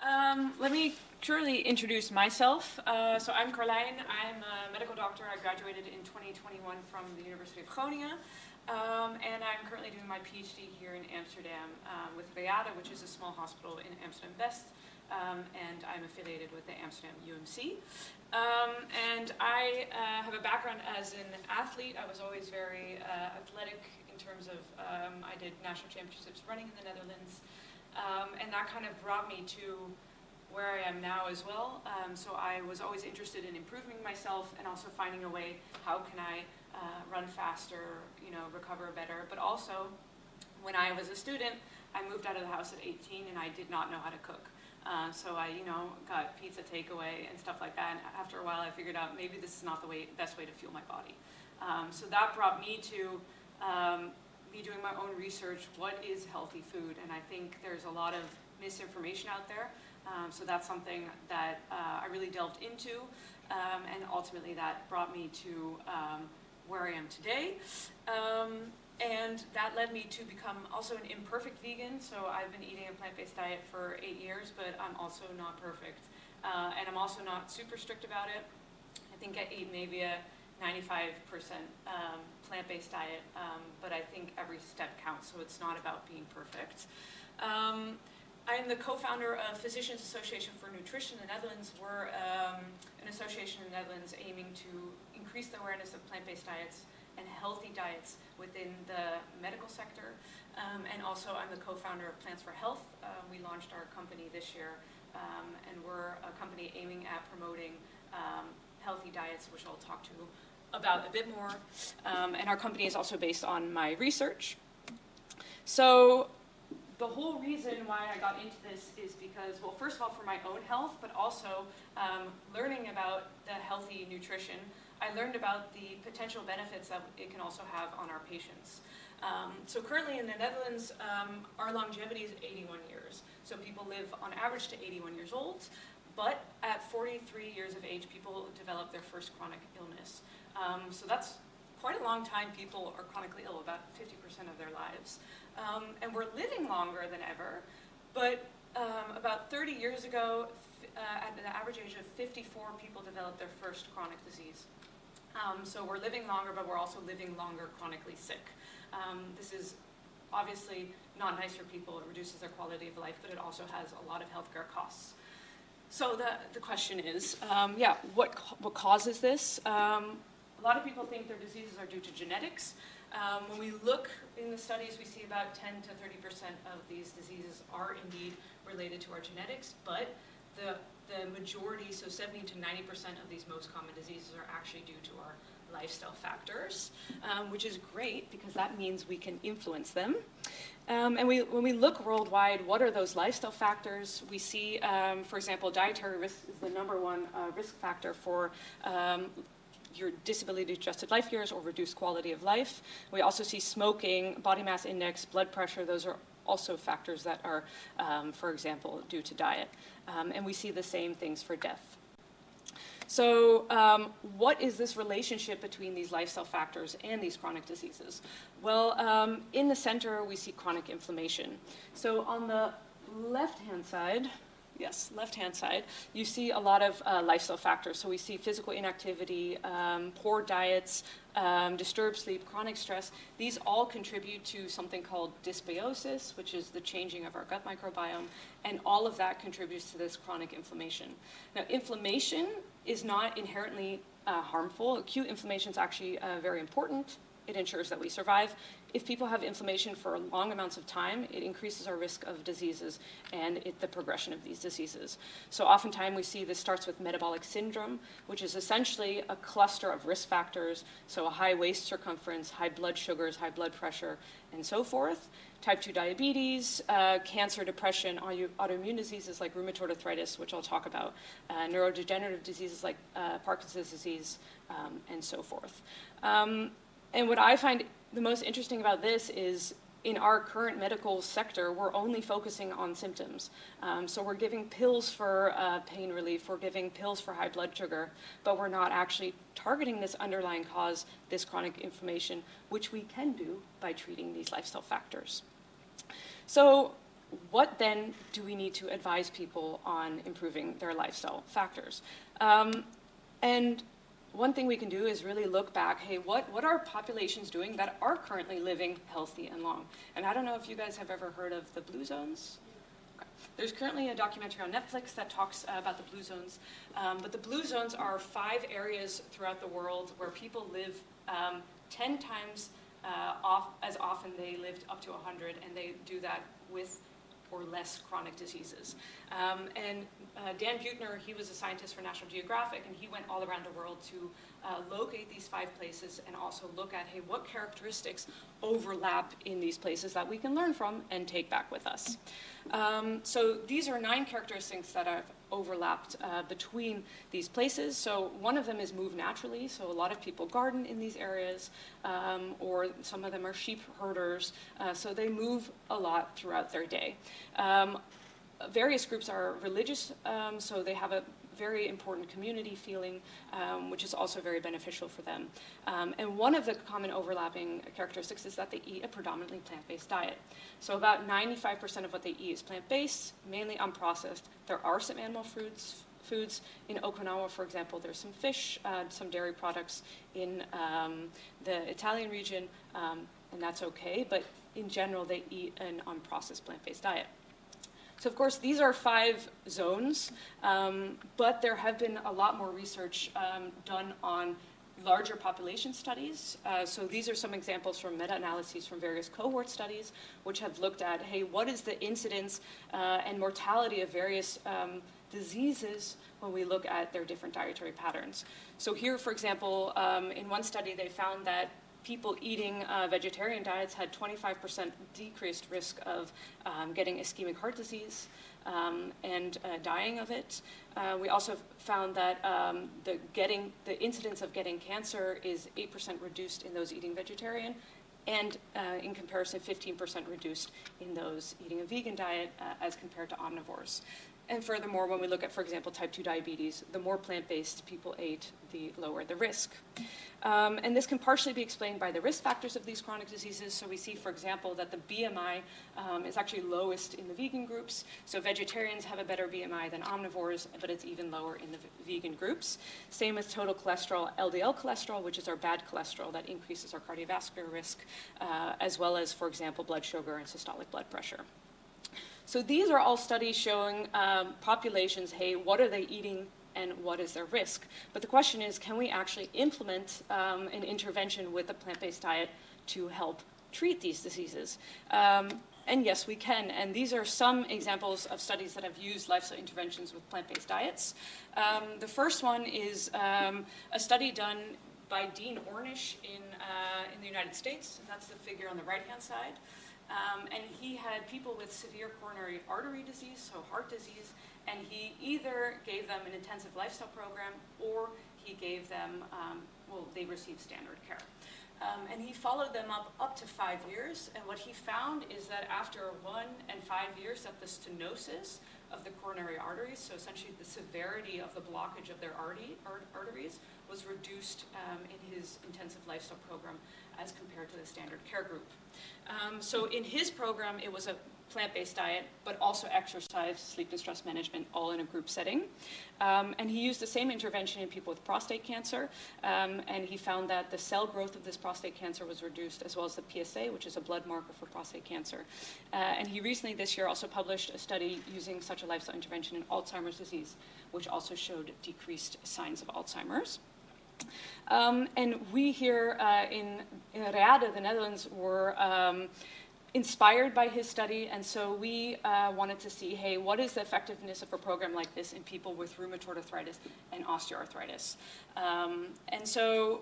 Let me shortly introduce myself. So I'm Carlijn. I'm a medical doctor. I graduated in 2021 from the University of Groningen. And I'm currently doing my PhD here in Amsterdam with Wagenaar, which is a small hospital in Amsterdam West. And I'm affiliated with the Amsterdam UMC. And I have a background as an athlete. I was always very athletic in terms of, I did national championships running in the Netherlands. And that kind of brought me to where I am now as well. So I was always interested in improving myself and also finding a way, how can I run faster, recover better. But also, when I was a student, I moved out of the house at 18 and I did not know how to cook. So I, got pizza takeaway and stuff like that. And after a while, I figured out maybe this is not the best way to fuel my body. So that brought me to be doing my own research. What is healthy food? And I think there's a lot of misinformation out there. So that's something that I really delved into. And ultimately, that brought me to where I am today. And that led me to become also an imperfect vegan. So I've been eating a plant-based diet for 8 years, but I'm also not perfect. And I'm also not super strict about it. I think I eat maybe a 95% plant-based diet, but I think every step counts, so it's not about being perfect. I'm the co-founder of Physicians Association for Nutrition in the Netherlands. We're an association in the Netherlands aiming to increase the awareness of plant-based diets and healthy diets within the medical sector. And also I'm the co-founder of Plants for Health. We launched our company this year, and we're a company aiming at promoting healthy diets, which I'll talk to about a bit more. And our company is also based on my research. So the whole reason why I got into this is because, well, first of all, for my own health, but also learning about the healthy nutrition, I learned about the potential benefits that it can also have on our patients. So currently in the Netherlands, our longevity is 81 years. So people live on average to 81 years old, but at 43 years of age, people develop their first chronic illness. So that's quite a long time people are chronically ill, about 50% of their lives. And we're living longer than ever, but about 30 years ago, at the average age of 54, people developed their first chronic disease. So we're living longer, but we're also living longer chronically sick. This is obviously not nice for people. It reduces their quality of life, but it also has a lot of healthcare costs. So the question is, what causes this? A lot of people think their diseases are due to genetics. When we look in the studies, we see about 10 to 30% of these diseases are indeed related to our genetics, but the majority, so 70 to 90% of these most common diseases are actually due to our lifestyle factors, which is great because that means we can influence them. And when we look worldwide, what are those lifestyle factors? We see, for example, dietary risk is the #1 risk factor for your disability-adjusted life years or reduced quality of life. We also see smoking, body mass index, blood pressure. Those are also factors that are, for example, due to diet. And we see the same things for death. So what is this relationship between these lifestyle factors and these chronic diseases? Well, in the center, we see chronic inflammation. So on the left-hand side, you see a lot of lifestyle factors. So we see physical inactivity, poor diets, disturbed sleep, chronic stress. These all contribute to something called dysbiosis, which is the changing of our gut microbiome, and all of that contributes to this chronic inflammation. Now, inflammation is not inherently harmful. Acute inflammation is actually very important. It ensures that we survive. If people have inflammation for long amounts of time, it increases our risk of diseases and the progression of these diseases. So oftentimes we see this starts with metabolic syndrome, which is essentially a cluster of risk factors, so a high waist circumference, high blood sugars, high blood pressure, and so forth. Type 2 diabetes, cancer, depression, autoimmune diseases like rheumatoid arthritis, which I'll talk about, neurodegenerative diseases like Parkinson's disease, and so forth. And what I find the most interesting about this is in our current medical sector, we're only focusing on symptoms. So we're giving pills for pain relief, we're giving pills for high blood sugar, but we're not actually targeting this underlying cause, this chronic inflammation, which we can do by treating these lifestyle factors. So what then do we need to advise people on improving their lifestyle factors? And one thing we can do is really look back, hey, what are populations doing that are currently living healthy and long? And I don't know if you guys have ever heard of the blue zones. Okay. There's currently a documentary on Netflix that talks about the blue zones. But the blue zones are 5 areas throughout the world where people live 10 times as often they lived up to 100, and they do that with or less chronic diseases. Dan Buettner, he was a scientist for National Geographic, and he went all around the world to locate these 5 places and also look at, hey, what characteristics overlap in these places that we can learn from and take back with us. So these are 9 characteristics that have overlapped between these places. So one of them is move naturally. So a lot of people garden in these areas, or some of them are sheep herders. So they move a lot throughout their day. Various groups are religious, so they have a very important community feeling, which is also very beneficial for them. And one of the common overlapping characteristics is that they eat a predominantly plant-based diet. So about 95% of what they eat is plant-based, mainly unprocessed. There are some animal foods. In Okinawa, for example, there's some fish, some dairy products in the Italian region, and that's okay. But in general, they eat an unprocessed plant-based diet. So of course, these are 5 zones, but there have been a lot more research done on larger population studies. So these are some examples from meta-analyses from various cohort studies, which have looked at, hey, what is the incidence and mortality of various diseases when we look at their different dietary patterns. So here, for example, in one study, they found that people eating vegetarian diets had 25% decreased risk of getting ischemic heart disease and dying of it. We also found that the incidence of getting cancer is 8% reduced in those eating vegetarian, and in comparison, 15% reduced in those eating a vegan diet as compared to omnivores. And furthermore, when we look at, for example, type 2 diabetes, the more plant-based people ate, the lower the risk. And this can partially be explained by the risk factors of these chronic diseases. So we see, for example, that the BMI is actually lowest in the vegan groups. So vegetarians have a better BMI than omnivores, but it's even lower in the vegan groups. Same with total cholesterol, LDL cholesterol, which is our bad cholesterol that increases our cardiovascular risk, as well as, for example, blood sugar and systolic blood pressure. So these are all studies showing populations, hey, what are they eating and what is their risk? But the question is, can we actually implement an intervention with a plant-based diet to help treat these diseases? And yes, we can. And these are some examples of studies that have used lifestyle interventions with plant-based diets. The first one is a study done by Dean Ornish in the United States. And that's the figure on the right-hand side. And he had people with severe coronary artery disease, so heart disease, and he either gave them an intensive lifestyle program or he gave them, they received standard care. And he followed them up to 5 years, and what he found is that after 1 and 5 years that the stenosis of the coronary arteries, so essentially the severity of the blockage of their arteries, was reduced in his intensive lifestyle program as compared to the standard care group. So in his program, it was a plant-based diet, but also exercise, sleep and stress management, all in a group setting. And he used the same intervention in people with prostate cancer, and he found that the cell growth of this prostate cancer was reduced, as well as the PSA, which is a blood marker for prostate cancer. And he recently this year also published a study using such a lifestyle intervention in Alzheimer's disease, which also showed decreased signs of Alzheimer's. And we here in Reade, the Netherlands, were inspired by his study, and so we wanted to see, hey, what is the effectiveness of a program like this in people with rheumatoid arthritis and osteoarthritis? And so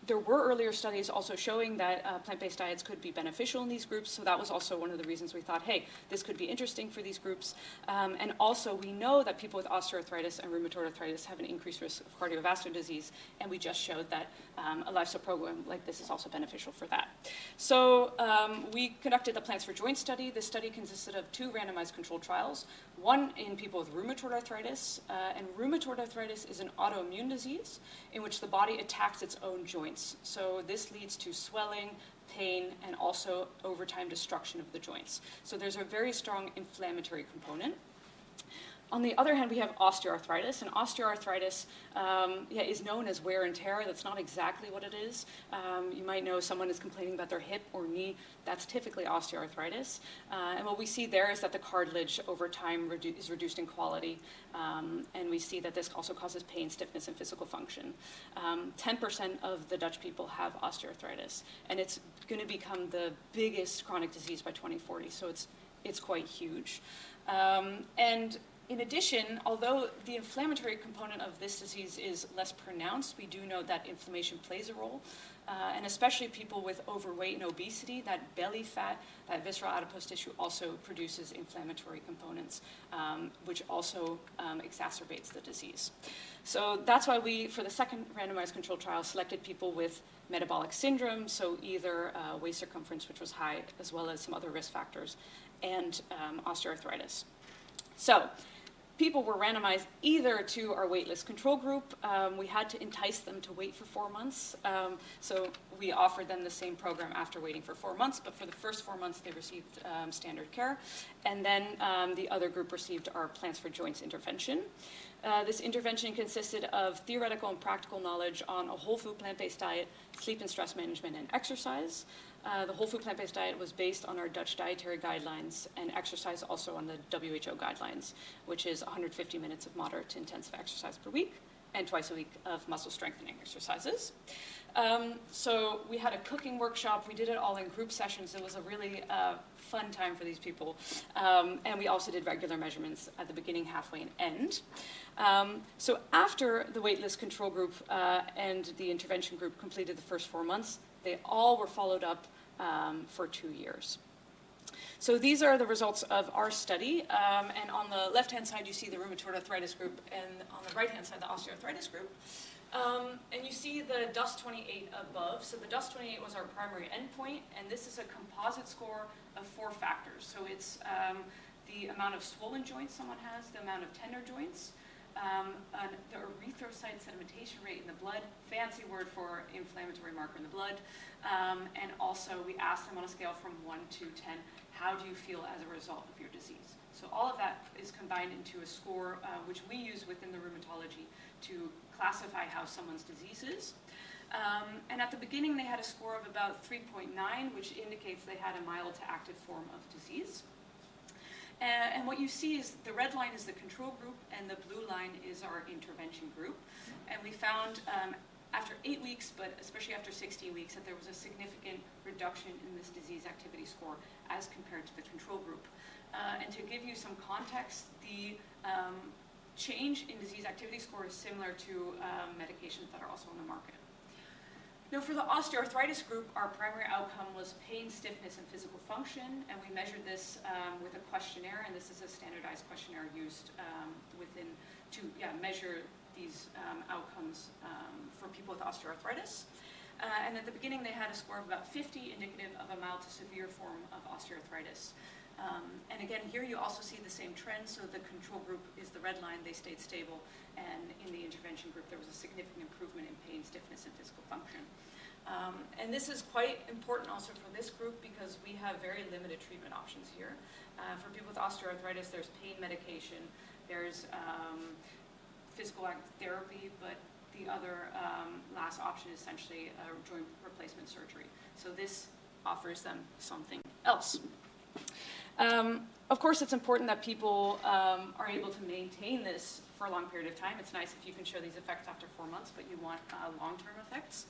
there were earlier studies also showing that plant-based diets could be beneficial in these groups, so that was also one of the reasons we thought, hey, this could be interesting for these groups. And also we know that people with osteoarthritis and rheumatoid arthritis have an increased risk of cardiovascular disease, and we just showed that a lifestyle program like this is also beneficial for that. So we conducted the Plants for Joints study. This study consisted of 2 randomized controlled trials, one in people with rheumatoid arthritis, and rheumatoid arthritis is an autoimmune disease in which the body attacks its own joints. joints. So this leads to swelling, pain, and also over time destruction of the joints. So there's a very strong inflammatory component. On the other hand, we have osteoarthritis, and osteoarthritis is known as wear and tear. That's not exactly what it is. You might know someone is complaining about their hip or knee. That's typically osteoarthritis. And what we see there is that the cartilage over time is reduced in quality, and we see that this also causes pain, stiffness, and physical function. 10% of the Dutch people have osteoarthritis, and it's going to become the biggest chronic disease by 2040, so it's quite huge. And in addition, although the inflammatory component of this disease is less pronounced, we do know that inflammation plays a role, and especially people with overweight and obesity, that belly fat, that visceral adipose tissue also produces inflammatory components, which also exacerbates the disease. So that's why we, for the second randomized controlled trial, selected people with metabolic syndrome, so either waist circumference, which was high, as well as some other risk factors, and osteoarthritis. So people were randomized either to our waitlist control group. We had to entice them to wait for 4 months. So we offered them the same program after waiting for 4 months, but for the first 4 months they received standard care. And then the other group received our Plans for Joints intervention. This intervention consisted of theoretical and practical knowledge on a whole food plant-based diet, sleep and stress management, and exercise. The whole food plant-based diet was based on our Dutch dietary guidelines, and exercise also on the WHO guidelines, which is 150 minutes of moderate to intensive exercise per week and twice a week of muscle strengthening exercises. So we had a cooking workshop. We did it all in group sessions. It was a really fun time for these people. And we also did regular measurements at the beginning, halfway, and end. So after the waitlist control group and the intervention group completed the first 4 months, they all were followed up for 2 years. So these are the results of our study. And on the left-hand side, you see the rheumatoid arthritis group, and on the right-hand side, the osteoarthritis group. And you see the DUS-28 above. So the DUS-28 was our primary endpoint, and this is a composite score of 4 factors. So it's the amount of swollen joints someone has, the amount of tender joints, the erythrocyte sedimentation rate in the blood, fancy word for inflammatory marker in the blood, and also we asked them on a scale from 1 to 10, how do you feel as a result of your disease? So all of that is combined into a score which we use within the rheumatology to classify how someone's disease is. And at the beginning they had a score of about 3.9, which indicates they had a mild to active form of disease. And what you see is the red line is the control group and the blue line is our intervention group. And we found after 8 weeks, but especially after 16 weeks, that there was a significant reduction in this disease activity score as compared to the control group. And to give you some context, the change in disease activity score is similar to medications that are also on the market. Now, for the osteoarthritis group, our primary outcome was pain, stiffness, and physical function, and we measured this with a questionnaire, and this is a standardized questionnaire used to measure these outcomes for people with osteoarthritis. And at the beginning, they had a score of about 50, indicative of a mild to severe form of osteoarthritis. And again, here you also see the same trend. So the control group is the red line, they stayed stable, and in the intervention group, there was a significant improvement in pain, stiffness, and physical function. And this is quite important also for this group because we have very limited treatment options here. For people with osteoarthritis, there's pain medication, there's physical therapy, but the other last option is essentially joint replacement surgery. So this offers them something else. Of course, it's important that people are able to maintain this for a long period of time. It's nice if you can show these effects after 4 months, but you want long-term effects.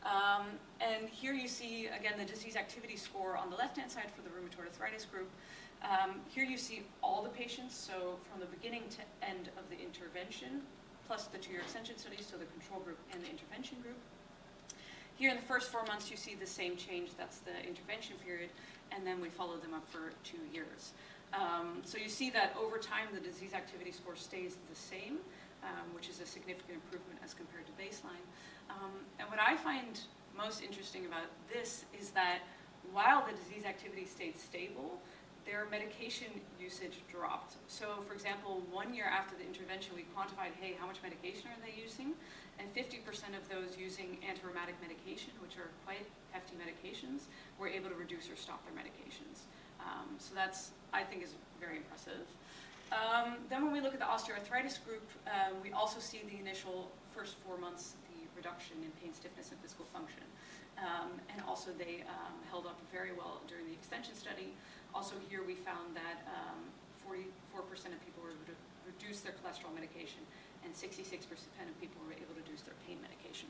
And here you see, again, the disease activity score on the left-hand side for the rheumatoid arthritis group. Here you see all the patients, so from the beginning to end of the intervention, plus the 2-year extension study, so the control group and the intervention group. Here in the first 4 months, you see the same change, that's the intervention period, and then we follow them up for 2 years. So you see that over time, the disease activity score stays the same, which is a significant improvement as compared to baseline. And what I find most interesting about this is that while the disease activity stayed stable, their medication usage dropped. So for example, 1 year after the intervention, we quantified, hey, how much medication are they using? and 50% of those using antirheumatic medication, which are quite hefty medications, were able to reduce or stop their medications. So that's, I think, is very impressive. Then when we look at the osteoarthritis group, we also see the initial first 4 months, the reduction in pain, stiffness, and physical function. And also they held up very well during the extension study. Also here we found that 44% of people were able to reduce their cholesterol medication, and 66% of people were able to reduce their pain medication.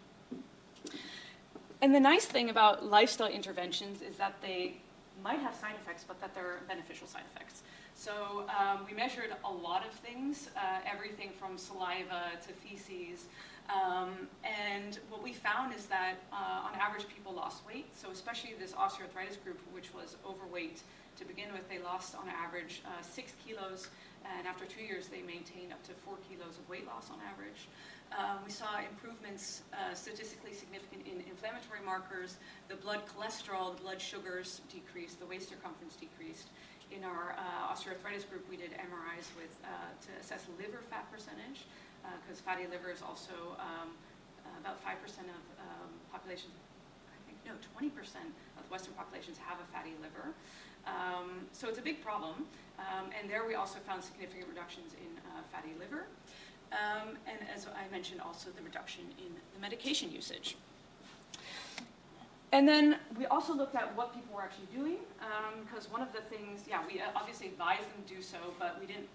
And the nice thing about lifestyle interventions is that they might have side effects, but that they're beneficial side effects. So we measured a lot of things, everything from saliva to feces. And what we found is that on average people lost weight. So especially this osteoarthritis group, which was overweight to begin with, they lost on average 6 kilos. And after 2 years, they maintained up to 4 kilos of weight loss on average. We saw improvements statistically significant in inflammatory markers. The blood cholesterol, the blood sugars decreased, the waist circumference decreased. In our osteoarthritis group, we did MRIs to assess liver fat percentage, because fatty liver is also about 5% of populations, I think, no, 20% of the Western populations have a fatty liver. So it's a big problem. And there we also found significant reductions in fatty liver. And as I mentioned, also the reduction in the medication usage. And then we also looked at what people were actually doing, because one of the things, yeah, we obviously advised them to do so, but we didn't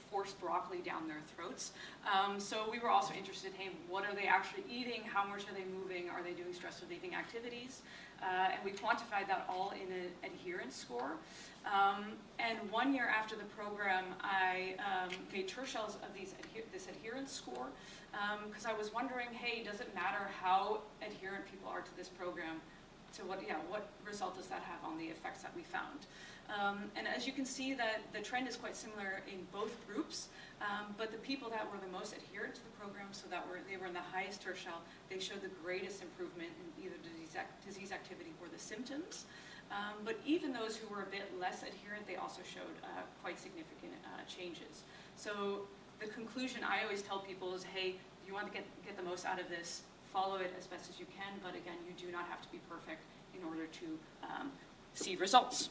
force broccoli down their throats. So we were also interested, hey, what are they actually eating? How much are they moving? Are they doing stress relieving activities? And we quantified that all in an adherence score. And 1 year after the program, I made tertials of this adherence score, because I was wondering, hey, does it matter how adherent people are to this program? To what result does that have on the effects that we found? And as you can see, that the trend is quite similar in both groups, but the people that were the most adherent to the program, so that they were in the highest tertile, they showed the greatest improvement in either disease activity or the symptoms. But even those who were a bit less adherent, they also showed quite significant changes. So the conclusion I always tell people is, hey, if you want to get the most out of this, follow it as best as you can, but again, you do not have to be perfect in order to see results.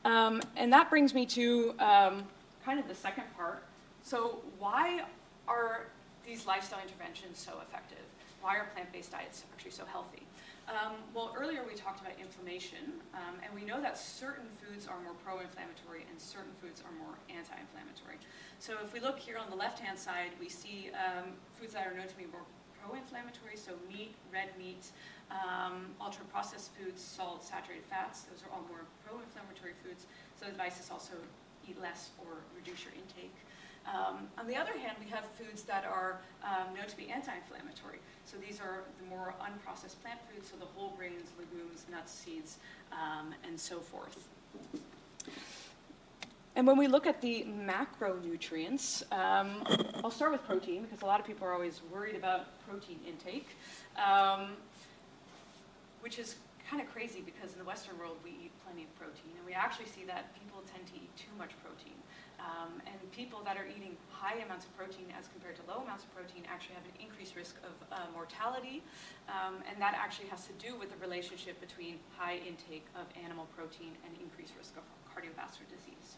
And that brings me to kind of the second part. So why are these lifestyle interventions so effective? Why are plant-based diets actually so healthy? Well, earlier we talked about inflammation, and we know that certain foods are more pro-inflammatory and certain foods are more anti-inflammatory. So if we look here on the left-hand side, we see foods that are known to be more pro-inflammatory, so meat, red meat, ultra-processed foods, salt, saturated fats, those are all more pro-inflammatory foods. So the advice is also eat less or reduce your intake. On the other hand, we have foods that are known to be anti-inflammatory. So these are the more unprocessed plant foods, so the whole grains, legumes, nuts, seeds, and so forth. And when we look at the macronutrients, I'll start with protein, because a lot of people are always worried about protein intake, which is kind of crazy because in the Western world we eat plenty of protein, and we actually see that people tend to eat too much protein. And people that are eating high amounts of protein as compared to low amounts of protein actually have an increased risk of mortality, and that actually has to do with the relationship between high intake of animal protein and increased risk of cardiovascular disease.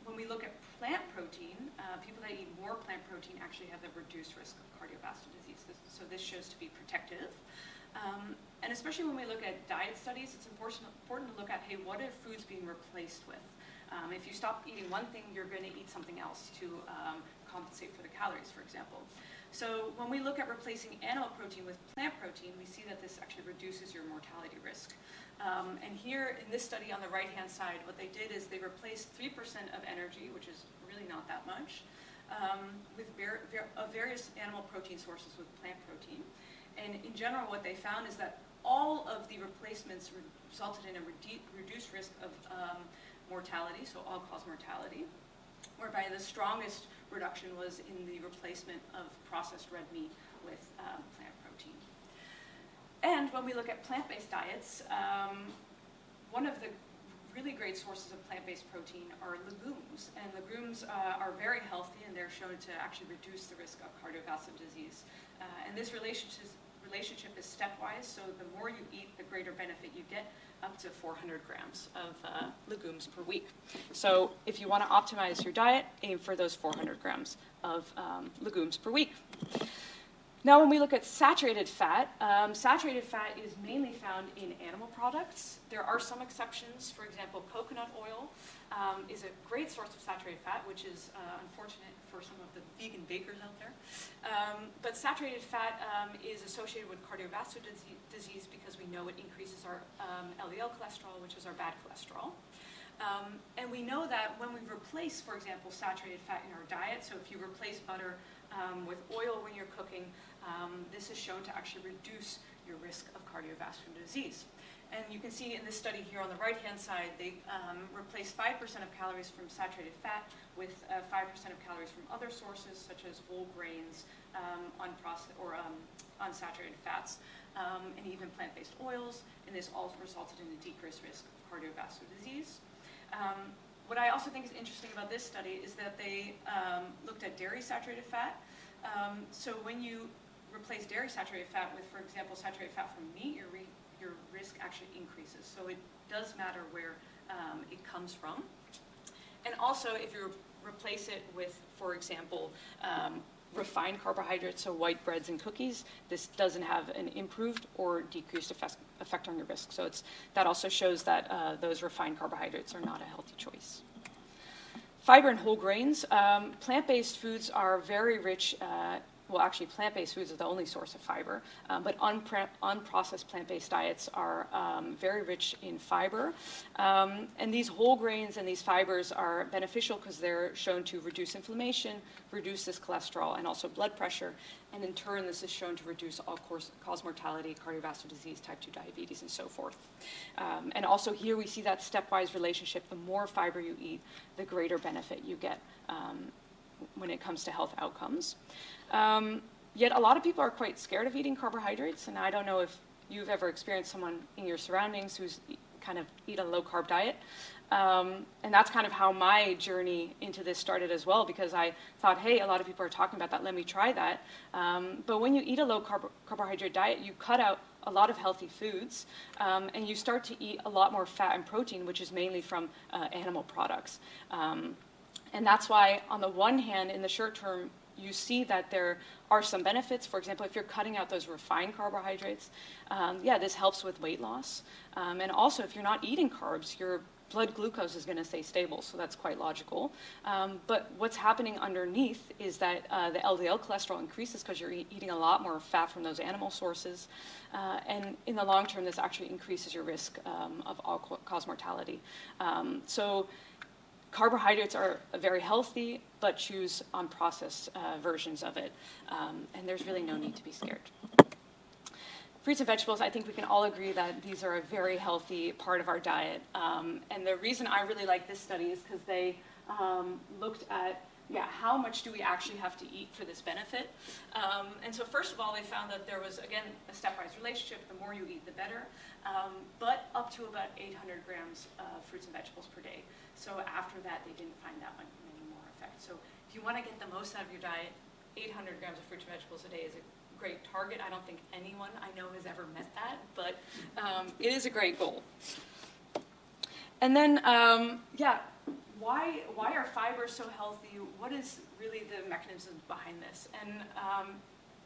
When we look at plant protein, people that eat more plant protein actually have a reduced risk of cardiovascular disease. So this shows to be protective. And especially when we look at diet studies, it's important to look at, hey, what are foods being replaced with? If you stop eating one thing, you're going to eat something else to compensate for the calories, for example. So when we look at replacing animal protein with plant protein, we see that this actually reduces your mortality risk. And here in this study on the right-hand side, what they did is they replaced 3% of energy, which is really not that much, with various animal protein sources with plant protein. And in general, what they found is that all of the replacements resulted in a reduced risk of mortality, so all-cause mortality, whereby the strongest reduction was in the replacement of processed red meat with plant protein. And when we look at plant-based diets, one of the really great sources of plant-based protein are legumes. And legumes are very healthy, and they're shown to actually reduce the risk of cardiovascular disease. And this relationship is stepwise, so the more you eat, the greater benefit you get, up to 400 grams of legumes per week. So if you want to optimize your diet, aim for those 400 grams of legumes per week. Now, when we look at saturated fat is mainly found in animal products. There are some exceptions. For example, coconut oil is a great source of saturated fat, which is unfortunate for some of the vegan bakers out there. But saturated fat is associated with cardiovascular disease because we know it increases our LDL cholesterol, which is our bad cholesterol. And we know that when we replace, for example, saturated fat in our diet, so if you replace butter with oil when you're cooking, this is shown to actually reduce your risk of cardiovascular disease. And you can see in this study here on the right-hand side, they replaced 5% of calories from saturated fat with 5% of calories from other sources, such as whole grains, unprocessed or unsaturated fats, and even plant-based oils. And this all resulted in a decreased risk of cardiovascular disease. What I also think is interesting about this study is that they looked at dairy saturated fat. So when you replace dairy saturated fat with, for example, saturated fat from meat, your risk actually increases. So it does matter where it comes from. And also, if you replace it with, for example, refined carbohydrates, so white breads and cookies, this doesn't have an improved or decreased effect on your risk. So that also shows that those refined carbohydrates are not a healthy choice. Fiber and whole grains. Plant-based foods are very rich. Well, actually, plant-based foods are the only source of fiber, but unprocessed plant-based diets are very rich in fiber. And these whole grains and these fibers are beneficial because they're shown to reduce inflammation, reduce this cholesterol, and also blood pressure. And in turn, this is shown to reduce all-cause mortality, cardiovascular disease, type 2 diabetes, and so forth. And also here we see that stepwise relationship. The more fiber you eat, the greater benefit you get when it comes to health outcomes. Yet a lot of people are quite scared of eating carbohydrates, and I don't know if you've ever experienced someone in your surroundings who's kind of eat a low-carb diet. And that's kind of how my journey into this started as well, because I thought, hey, a lot of people are talking about that, let me try that. But when you eat a low-carbohydrate diet, you cut out a lot of healthy foods, and you start to eat a lot more fat and protein, which is mainly from animal products. And that's why, on the one hand, in the short term, you see that there are some benefits. For example, if you're cutting out those refined carbohydrates, this helps with weight loss. And also, if you're not eating carbs, your blood glucose is going to stay stable, so that's quite logical. But what's happening underneath is that the LDL cholesterol increases because you're eating a lot more fat from those animal sources. And in the long term, this actually increases your risk of all-cause mortality. So carbohydrates are very healthy, but choose unprocessed versions of it. And there's really no need to be scared. Fruits and vegetables, I think we can all agree that these are a very healthy part of our diet. And the reason I really like this study is because they looked at, how much do we actually have to eat for this benefit? And so first of all, they found that there was, again, a stepwise relationship. The more you eat, the better. But up to about 800 grams of fruits and vegetables per day. So after that, they didn't find that many more effect. So if you want to get the most out of your diet, 800 grams of fruits and vegetables a day is a great target. I don't think anyone I know has ever met that, but it is a great goal. And then, why are fibers so healthy? What is really the mechanism behind this? And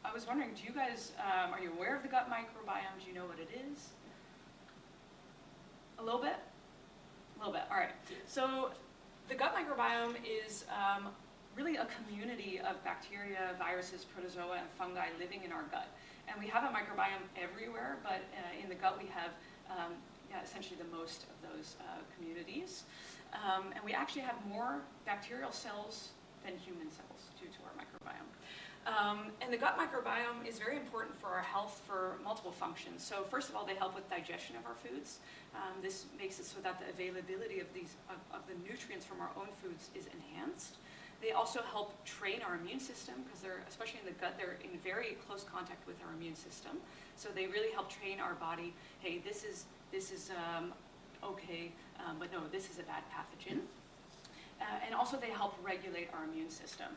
I was wondering, do you guys, are you aware of the gut microbiome? Do you know what it is? A little bit? A little bit, all right. So the gut microbiome is really a community of bacteria, viruses, protozoa, and fungi living in our gut. And we have a microbiome everywhere, but in the gut we have essentially the most of those communities. And we actually have more bacterial cells than human cells due to our microbiome. And the gut microbiome is very important for our health for multiple functions. So first of all, they help with digestion of our foods. This makes it so that the availability of the nutrients from our own foods is enhanced. They also help train our immune system because they're, especially in the gut, they're in very close contact with our immune system. So they really help train our body. Hey, this is okay, but no, this is a bad pathogen. And also they help regulate our immune system.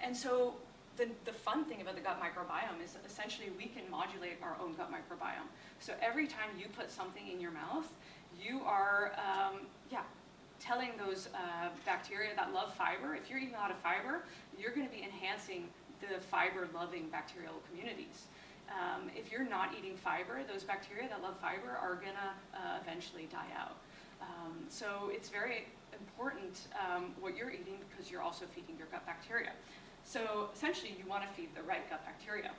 And so the fun thing about the gut microbiome is that essentially we can modulate our own gut microbiome. So every time you put something in your mouth, you are telling those bacteria that love fiber, if you're eating a lot of fiber, you're going to be enhancing the fiber-loving bacterial communities. If you're not eating fiber, those bacteria that love fiber are going to eventually die out. So it's very important what you're eating, because you're also feeding your gut bacteria. So essentially you want to feed the right gut bacteria.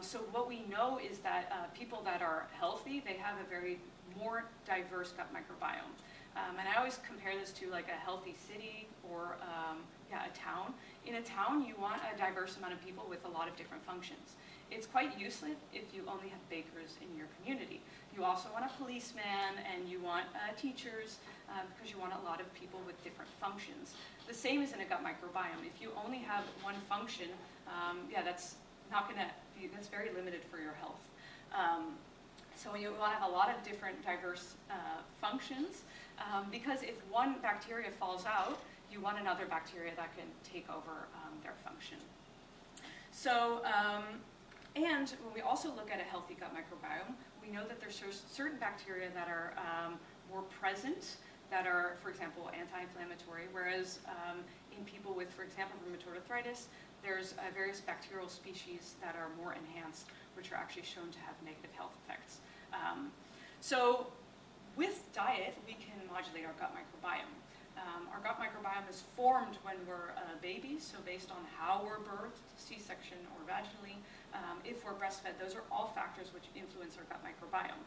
So what we know is that people that are healthy, they have a very more diverse gut microbiome. And I always compare this to like a healthy city or a town. In a town, you want a diverse amount of people with a lot of different functions. It's quite useless if you only have bakers in your community. You also want a policeman, and you want teachers, because you want a lot of people with different functions. The same is in a gut microbiome. If you only have one function, that's not going to be, that's very limited for your health. So you want to have a lot of different diverse functions, because if one bacteria falls out, you want another bacteria that can take over their function. So, and when we also look at a healthy gut microbiome, we know that there's certain bacteria that are more present, that are, for example, anti-inflammatory, whereas in people with, for example, rheumatoid arthritis, there's various bacterial species that are more enhanced, which are actually shown to have negative health effects. So with diet, we can modulate our gut microbiome. Our gut microbiome is formed when we're babies, so based on how we're birthed, C-section or vaginally, if we're breastfed, those are all factors which influence our gut microbiome.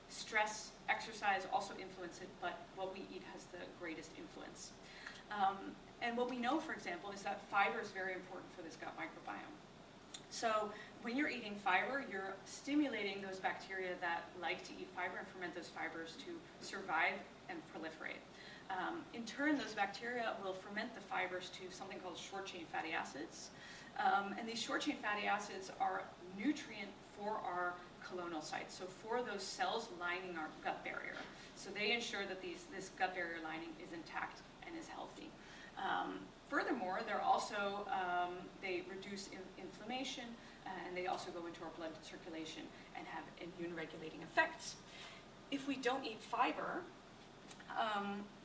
Stress, exercise also influence it, but what we eat has the greatest influence. And what we know, for example, is that fiber is very important for this gut microbiome. So when you're eating fiber, you're stimulating those bacteria that like to eat fiber and ferment those fibers to survive and proliferate. In turn, those bacteria will ferment the fibers to something called short-chain fatty acids. And these short-chain fatty acids are nutrient for our colonal sites, so for those cells lining our gut barrier. So they ensure that this gut barrier lining is intact and is healthy. Furthermore, they're also, they reduce inflammation, and they also go into our blood circulation and have immune-regulating effects. If we don't eat fiber,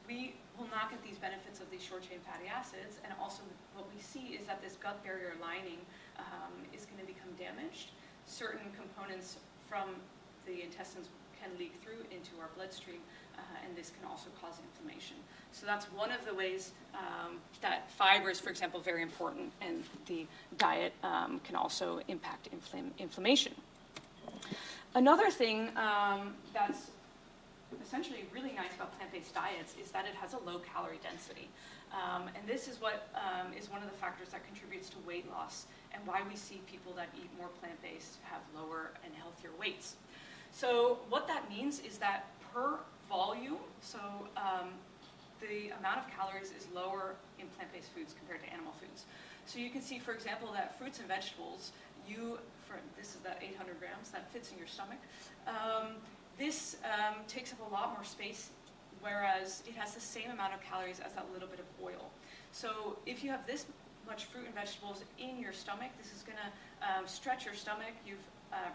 we will not get these benefits of these short-chain fatty acids, and also what we see is that this gut barrier lining is going to become damaged. Certain components from the intestines can leak through into our bloodstream, and this can also cause inflammation. So that's one of the ways that fiber is, for example, very important, and the diet can also impact inflammation. Another thing that's essentially really nice about plant-based diets is that it has a low calorie density. And this is what is one of the factors that contributes to weight loss, and why we see people that eat more plant-based have lower and healthier weights. So what that means is that per volume, so the amount of calories is lower in plant-based foods compared to animal foods. So you can see, for example, that fruits and vegetables, this is that 800 grams that fits in your stomach. This takes up a lot more space, whereas it has the same amount of calories as that little bit of oil. So if you have this much fruit and vegetables in your stomach, this is going to stretch your stomach. You've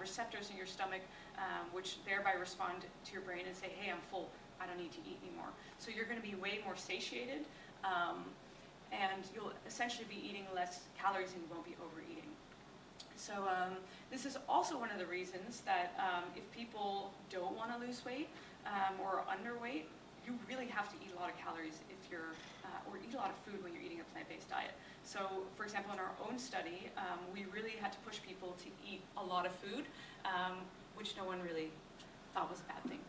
receptors in your stomach which thereby respond to your brain and say, hey, I'm full, I don't need to eat anymore. So you're going to be way more satiated, and you'll essentially be eating less calories and you won't be overeating. So this is also one of the reasons that if people don't want to lose weight or are underweight, you really have to eat a lot of calories if you're, or eat a lot of food when you're eating a plant-based diet. So, for example, in our own study, we really had to push people to eat a lot of food, which no one really thought was a bad thing.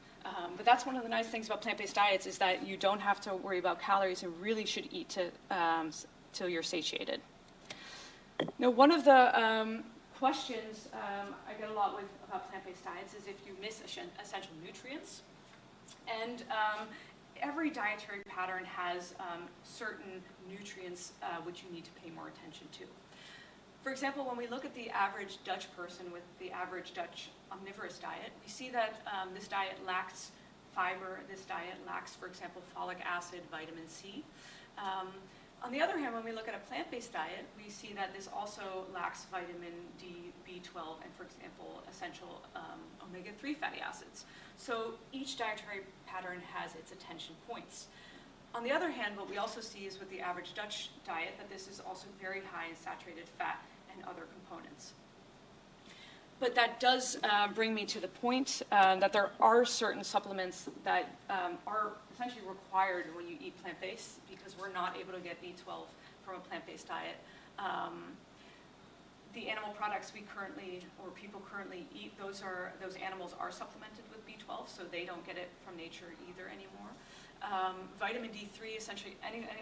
But that's one of the nice things about plant-based diets, is that you don't have to worry about calories and really should eat till you're satiated. Now, one of the questions I get a lot about plant-based diets is if you miss essential nutrients. And every dietary pattern has certain nutrients which you need to pay more attention to. For example, when we look at the average Dutch person with the average Dutch omnivorous diet, we see that this diet lacks fiber. This diet lacks, for example, folic acid, vitamin C. On the other hand, when we look at a plant-based diet, we see that this also lacks vitamin D, B12, and, for example, essential omega-3 fatty acids. So each dietary pattern has its attention points. On the other hand, what we also see is with the average Dutch diet that this is also very high in saturated fat and other components. But that does bring me to the point that there are certain supplements that are essentially required when you eat plant-based, because we're not able to get B12 from a plant-based diet. The animal products we currently, or people currently eat, those animals are supplemented with B12, so they don't get it from nature either anymore. Vitamin D3, essentially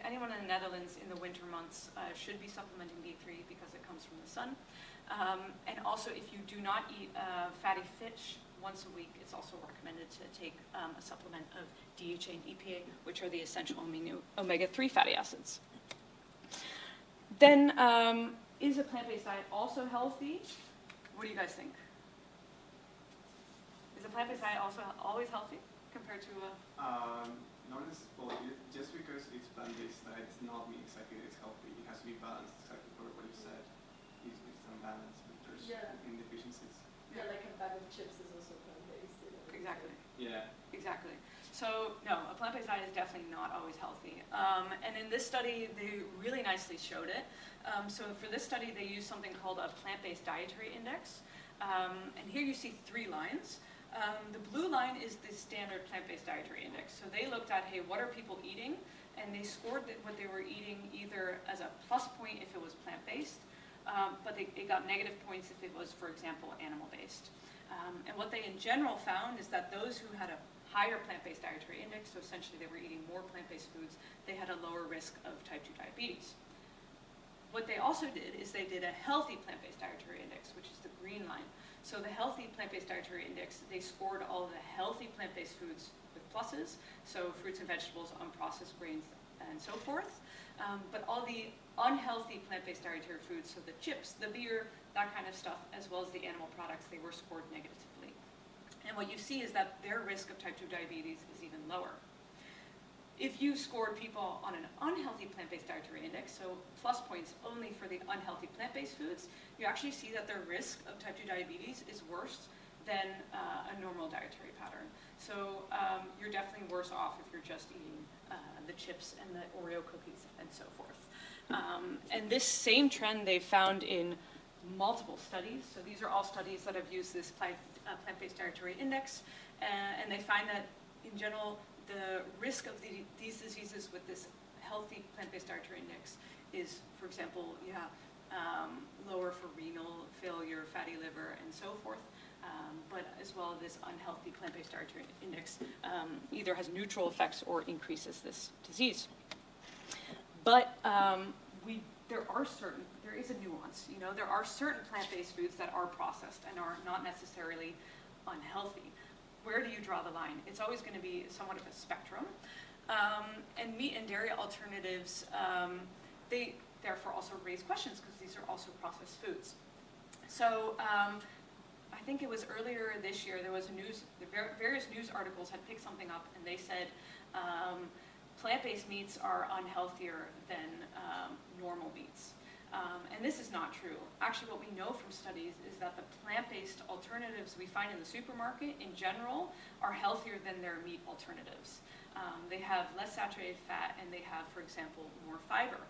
anyone in the Netherlands in the winter months should be supplementing D3 because it comes from the sun. And also, if you do not eat fatty fish once a week, it's also recommended to take a supplement of DHA and EPA, which are the essential omega-3 fatty acids. Then, is a plant-based diet also healthy? What do you guys think? Is a plant-based diet also always healthy compared to a... Not necessarily. Just because it's plant-based diet does not mean exactly that it's healthy. It has to be balanced, exactly for what you said. It's unbalanced, but there's indeficiencies. Yeah, like a bag of chips is also plant-based. You know? Exactly. Yeah. Exactly. So, no, a plant-based diet is definitely not always healthy. And in this study, they really nicely showed it. So for this study, they used something called a plant-based dietary index. And here you see 3 lines. The blue line is the standard plant-based dietary index. So they looked at, hey, what are people eating? And they scored what they were eating either as a plus point if it was plant-based, but it got negative points if it was, for example, animal-based. And what they in general found is that those who had a higher plant-based dietary index, so essentially they were eating more plant-based foods, they had a lower risk of type 2 diabetes. What they also did is they did a healthy plant-based dietary index, which is the green line. So the healthy plant-based dietary index, they scored all of the healthy plant-based foods with pluses, so fruits and vegetables, unprocessed grains, and so forth. But all the unhealthy plant-based dietary foods, so the chips, the beer, that kind of stuff, as well as the animal products, they were scored negatively. And what you see is that their risk of type 2 diabetes is even lower. If you scored people on an unhealthy plant-based dietary index, so plus points only for the unhealthy plant-based foods, you actually see that their risk of type 2 diabetes is worse than a normal dietary pattern. So you're definitely worse off if you're just eating the chips and the Oreo cookies and so forth. And this same trend they found in multiple studies. So these are all studies that have used this plant-based dietary index, and they find that in general, the risk of these diseases with this healthy plant-based dietary index is, for example, lower for renal failure, fatty liver, and so forth. But as well, this unhealthy plant-based dietary index either has neutral effects or increases this disease. But there is a nuance. You know, there are certain plant-based foods that are processed and are not necessarily unhealthy. Where do you draw the line? It's always going to be somewhat of a spectrum. And meat and dairy alternatives, they therefore also raise questions because these are also processed foods. So I think it was earlier this year, there was various news articles had picked something up, and they said plant-based meats are unhealthier than normal meats. And this is not true. Actually, what we know from studies is that the plant-based alternatives we find in the supermarket, in general, are healthier than their meat alternatives. They have less saturated fat, and they have, for example, more fiber.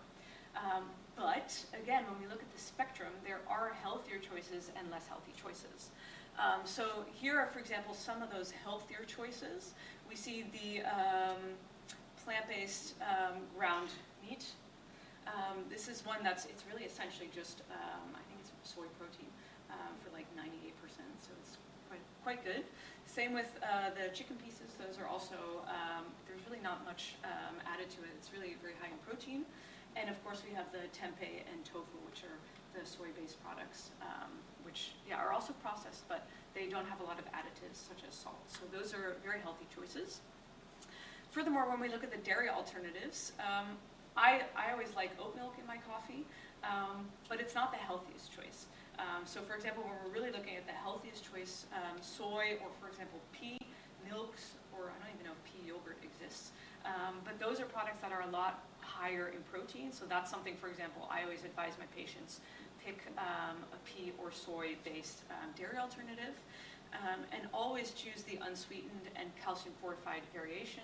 But, again, when we look at the spectrum, there are healthier choices and less healthy choices. So here are, for example, some of those healthier choices. We see the plant-based ground meat. This is one it's really essentially just, I think it's soy protein for like 98%, so it's quite good. Same with the chicken pieces. Those are also, there's really not much added to it. It's really very high in protein. And of course we have the tempeh and tofu, which are the soy-based products, which are also processed, but they don't have a lot of additives such as salt. So those are very healthy choices. Furthermore, when we look at the dairy alternatives, I always like oat milk in my coffee, but it's not the healthiest choice. So for example, when we're really looking at the healthiest choice, soy or for example pea, milks, or I don't even know if pea yogurt exists. But those are products that are a lot higher in protein. So that's something, for example, I always advise my patients pick a pea or soy-based dairy alternative. And always choose the unsweetened and calcium fortified variation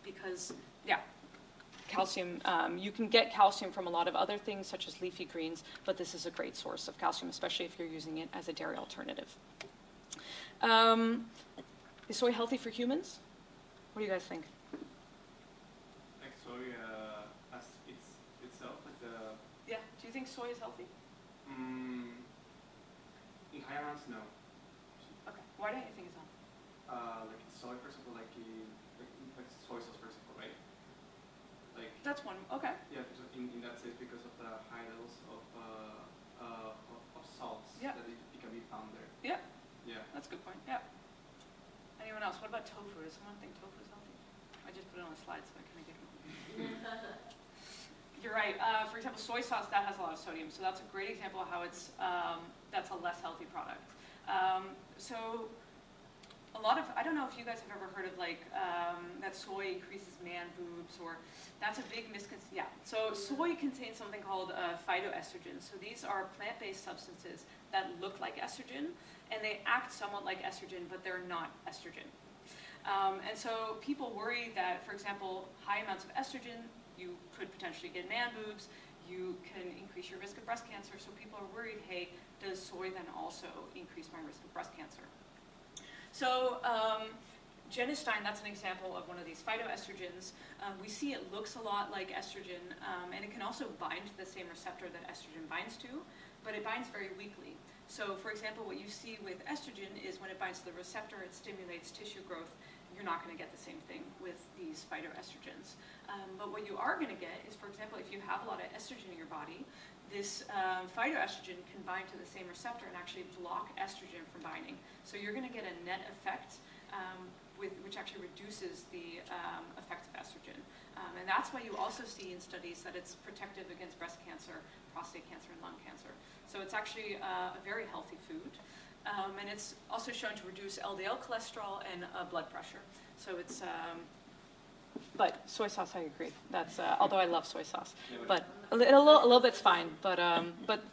because, yeah, calcium, you can get calcium from a lot of other things such as leafy greens, but this is a great source of calcium, especially if you're using it as a dairy alternative. Is soy healthy for humans? What do you guys think? Like soy as itself, like the... Yeah, do you think soy is healthy? In high amounts, no. Okay, why don't you think it's healthy? Like soy, for example, like soy sauce, for example, right? Like that's one. Okay. Yeah, in that sense, because of the high levels of salts that it can be found there. Yeah. Yeah. That's a good point. Yeah. Anyone else? What about tofu? Does someone think tofu is healthy? I just put it on a slide so I kind of get it. You're right. For example, soy sauce, that has a lot of sodium, so that's a great example of how it's that's a less healthy product. So a lot of, I don't know if you guys have ever heard of like that soy increases man boobs, or that's a big misconception. Yeah. So soy contains something called phytoestrogens. So these are plant-based substances that look like estrogen, and they act somewhat like estrogen, but they're not estrogen. And so people worry that, for example, high amounts of estrogen, you could potentially get man boobs, you can increase your risk of breast cancer. So people are worried, hey, does soy then also increase my risk of breast cancer? So genistein, that's an example of one of these phytoestrogens. We see it looks a lot like estrogen, and it can also bind to the same receptor that estrogen binds to, but it binds very weakly. So for example, what you see with estrogen is when it binds to the receptor, it stimulates tissue growth. You're not going to get the same thing with these phytoestrogens. But what you are going to get is, for example, if you have a lot of estrogen in your body, this phytoestrogen can bind to the same receptor and actually block estrogen from binding. So you're going to get a net effect which actually reduces the effect of estrogen. And that's why you also see in studies that it's protective against breast cancer, prostate cancer, and lung cancer. So it's actually a very healthy food. And it's also shown to reduce LDL cholesterol and blood pressure. So it's, but soy sauce, I agree. That's, although I love soy sauce, but a little bit's fine. But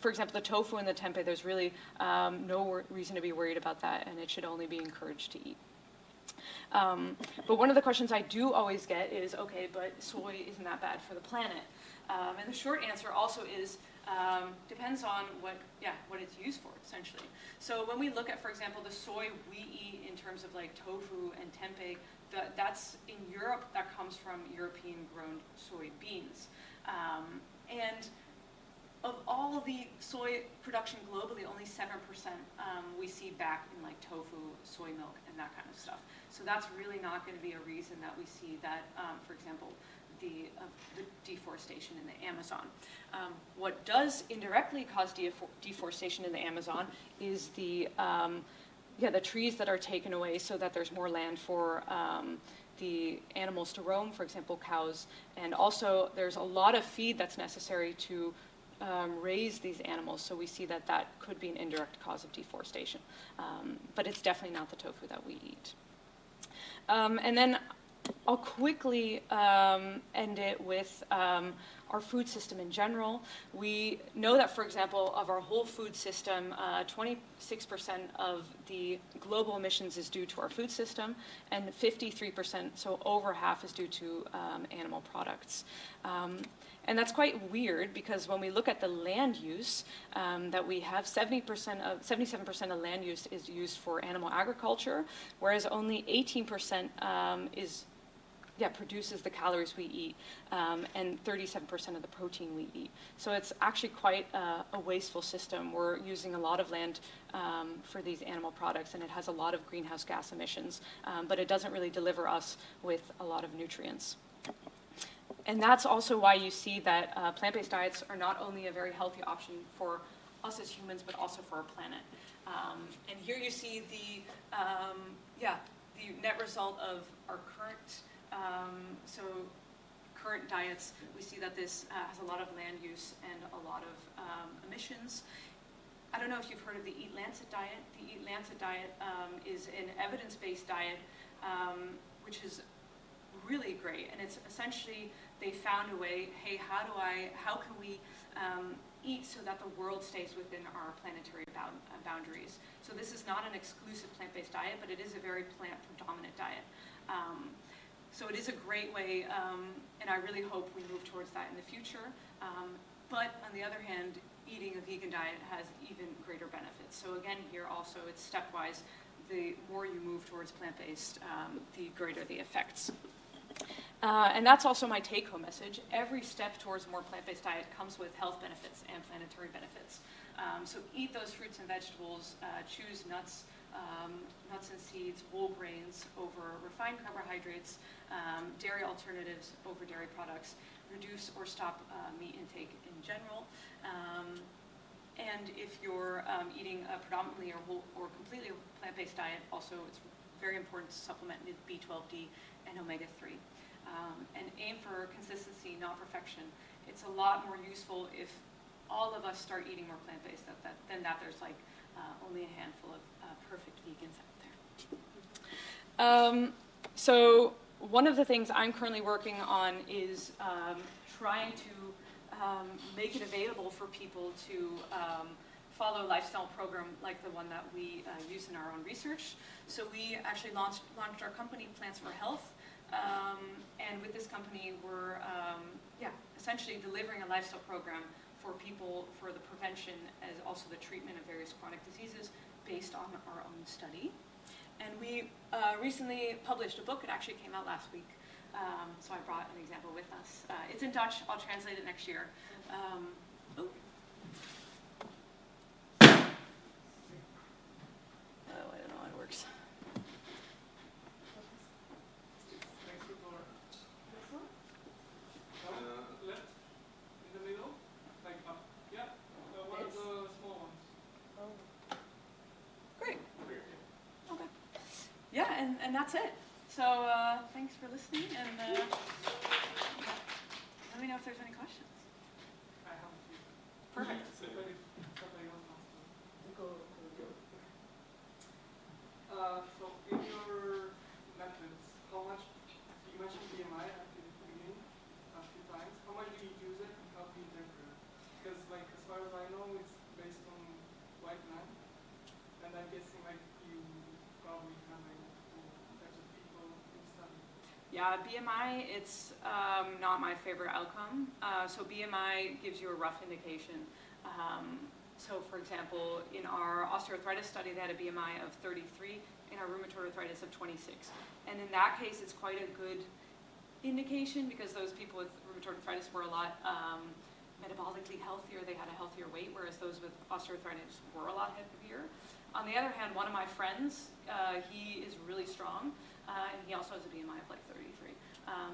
for example, the tofu and the tempeh, there's really no reason to be worried about that, and it should only be encouraged to eat. But one of the questions I do always get is, okay, but soy isn't that bad for the planet? And the short answer also is, depends on what it's used for, essentially. So when we look at, for example, the soy we eat in terms of like tofu and tempeh, that's in Europe, that comes from European-grown soybeans. And of all of the soy production globally, only 7% we see back in like tofu, soy milk, and that kind of stuff. So that's really not going to be a reason that we see that, for example, the deforestation in the Amazon. What does indirectly cause deforestation in the Amazon is the trees that are taken away so that there's more land for the animals to roam, for example, cows. And also there's a lot of feed that's necessary to raise these animals, so we see that that could be an indirect cause of deforestation. But it's definitely not the tofu that we eat. And then I'll quickly end it with our food system in general. We know that, for example, of our whole food system, 26% of the global emissions is due to our food system, and 53%, so over half, is due to animal products. And that's quite weird because when we look at the land use that we have, 77% of land use is used for animal agriculture, whereas only 18% produces the calories we eat, and 37% of the protein we eat. So it's actually quite a wasteful system. We're using a lot of land for these animal products, and it has a lot of greenhouse gas emissions, but it doesn't really deliver us with a lot of nutrients. And that's also why you see that plant-based diets are not only a very healthy option for us as humans, but also for our planet. And here you see the net result of our current current diets. We see that this has a lot of land use and a lot of emissions. I don't know if you've heard of the Eat Lancet diet. The Eat Lancet diet is an evidence-based diet, which is really great. And it's essentially, they found a way, hey, how can we eat so that the world stays within our planetary boundaries? So this is not an exclusive plant-based diet, but it is a very plant-predominant diet. So it is a great way, and I really hope we move towards that in the future. But on the other hand, eating a vegan diet has even greater benefits. So again, here also it's stepwise. The more you move towards plant-based, the greater the effects. And that's also my take-home message. Every step towards a more plant-based diet comes with health benefits and planetary benefits. So eat those fruits and vegetables, choose nuts and seeds, whole grains over refined carbohydrates, dairy alternatives over dairy products, reduce or stop meat intake in general. And if you're eating a predominantly or completely plant-based diet, also it's very important to supplement with B12D and omega-3. And aim for consistency, not perfection. It's a lot more useful if all of us start eating more plant-based than that there's like only a handful of perfect vegans out there. So one of the things I'm currently working on is trying to make it available for people to follow a lifestyle program like the one that we use in our own research. So we actually launched our company, Plants for Health. And with this company, we're essentially delivering a lifestyle program for people for the prevention as also the treatment of various chronic diseases based on our own study. And we recently published a book. It actually came out last week. So I brought an example with us. It's in Dutch. I'll translate it next year. Oh, I don't know how it works. Yeah, and that's it. So thanks for listening, and let me know if there's any questions. I have a few. Perfect. But if somebody else wants to. Go. So in your methods, how much, you mentioned BMI at the beginning a few times. How much do you use it and how do you interpret it? Because like as far as I know, it's based on Wagenaar, and I'm guessing like you probably have like types of people in study. Yeah, BMI, it's not my favorite outcome. So BMI gives you a rough indication. So for example, in our osteoarthritis study, they had a BMI of 33, in our rheumatoid arthritis of 26. And in that case, it's quite a good indication because those people with rheumatoid arthritis were a lot metabolically healthier. They had a healthier weight, whereas those with osteoarthritis were a lot heavier. On the other hand, one of my friends, he is really strong, and he also has a BMI of like 33,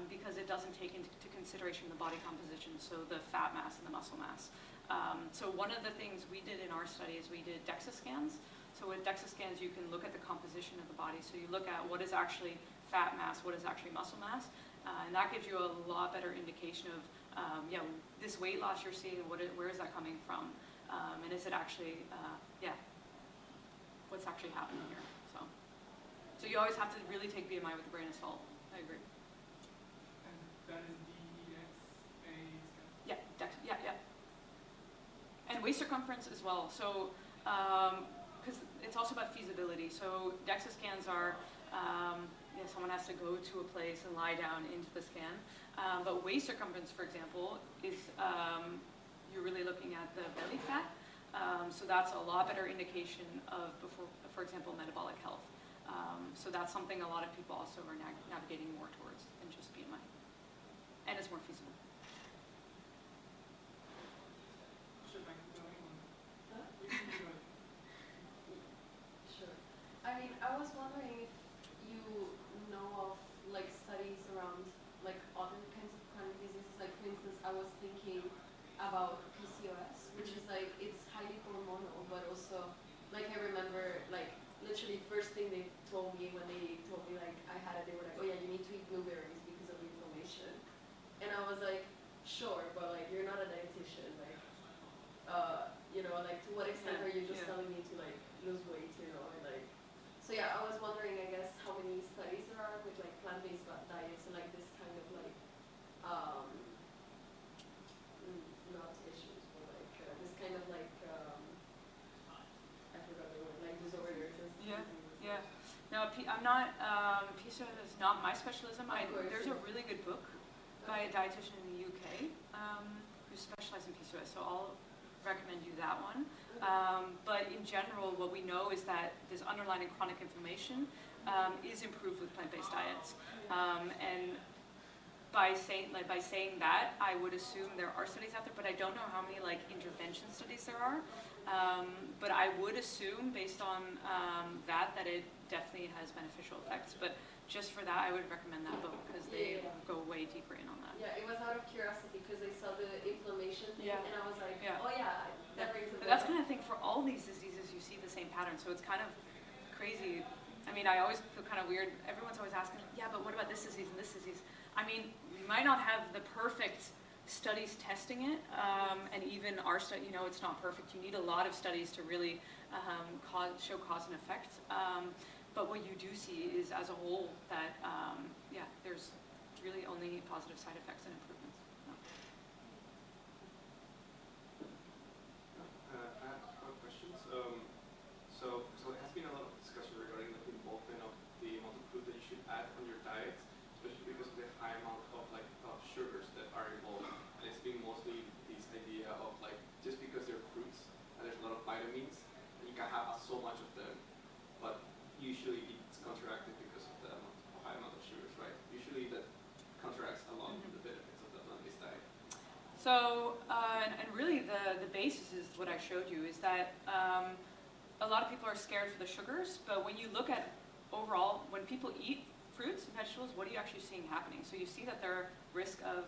because it doesn't take into consideration the body composition, so the fat mass and the muscle mass. So one of the things we did in our study is we did DEXA scans. So with DEXA scans, you can look at the composition of the body. So you look at what is actually fat mass, what is actually muscle mass, and that gives you a lot better indication of, this weight loss you're seeing, where is that coming from, and is it actually, what's actually happening here. So you always have to really take BMI with a grain of salt. I agree. And that is DEXA scan? Yeah, DEXA, yeah. And waist circumference as well. So, because it's also about feasibility. So DEXA scans are, someone has to go to a place and lie down into the scan. But waist circumference, for example, is you're really looking at the belly fat. So that's a lot better indication of, for example, metabolic health. So that's something a lot of people also are navigating more towards than just BMI. And it's more feasible. Should I keep going? Huh? You can do it. Sure. I mean, I was wondering if you know of like studies around like other kinds of chronic diseases. Like for instance, I was thinking about PCOS, which is like it's highly hormonal, but also like I remember like literally first thing they told me when they told me like I had it, they were like, oh yeah, you need to eat blueberries because of the inflammation. And I was like, sure, but like you're not a dietitian, like you know, like to what extent Yeah, are you just yeah. telling me to like lose weight, you know, or like. So yeah, I was wondering, I guess, how many studies there are with like plant-based diets and like this kind of like, not issues, but like this kind of like, I forgot the word, like disorders and stuff. Yeah, yeah. No, I'm not, PCOS is not my specialism. There's a really good book by a dietitian in the UK who specializes in PCOS, so I'll recommend you that one. But in general, what we know is that this underlying chronic inflammation is improved with plant-based diets. And by saying that, I would assume there are studies out there, but I don't know how many like intervention studies there are. But I would assume, based on that it definitely has beneficial effects. But just for that, I would recommend that book because they go way deeper in on that. Yeah, it was out of curiosity because I saw the inflammation thing, and I was like, oh yeah, that rings a bell. That's kind of thing for all these diseases. You see the same pattern, so it's kind of crazy. I mean, I always feel kind of weird. Everyone's always asking, yeah, but what about this disease and this disease? I mean, we might not have the perfect studies testing it, and even our study, you know, it's not perfect. You need a lot of studies to really show cause and effect. But what you do see is, as a whole, that there's really only positive side effects and improvements. I have a couple of questions. So there has been a lot of discussion regarding the involvement of the amount of food that you should add on your diet, especially because of the high amount of sugars that are involved. And it's been mostly this idea of like just because they're fruits and there's a lot of vitamins, and you can have so much of them, but usually it's counteracted because of the high amount of sugars, right? Usually that counteracts a lot of the benefits of the plant-based diet. So, and really the basis is what I showed you, is that a lot of people are scared for the sugars, but when you look at overall, when people eat fruits and vegetables, what are you actually seeing happening? So you see that their risk of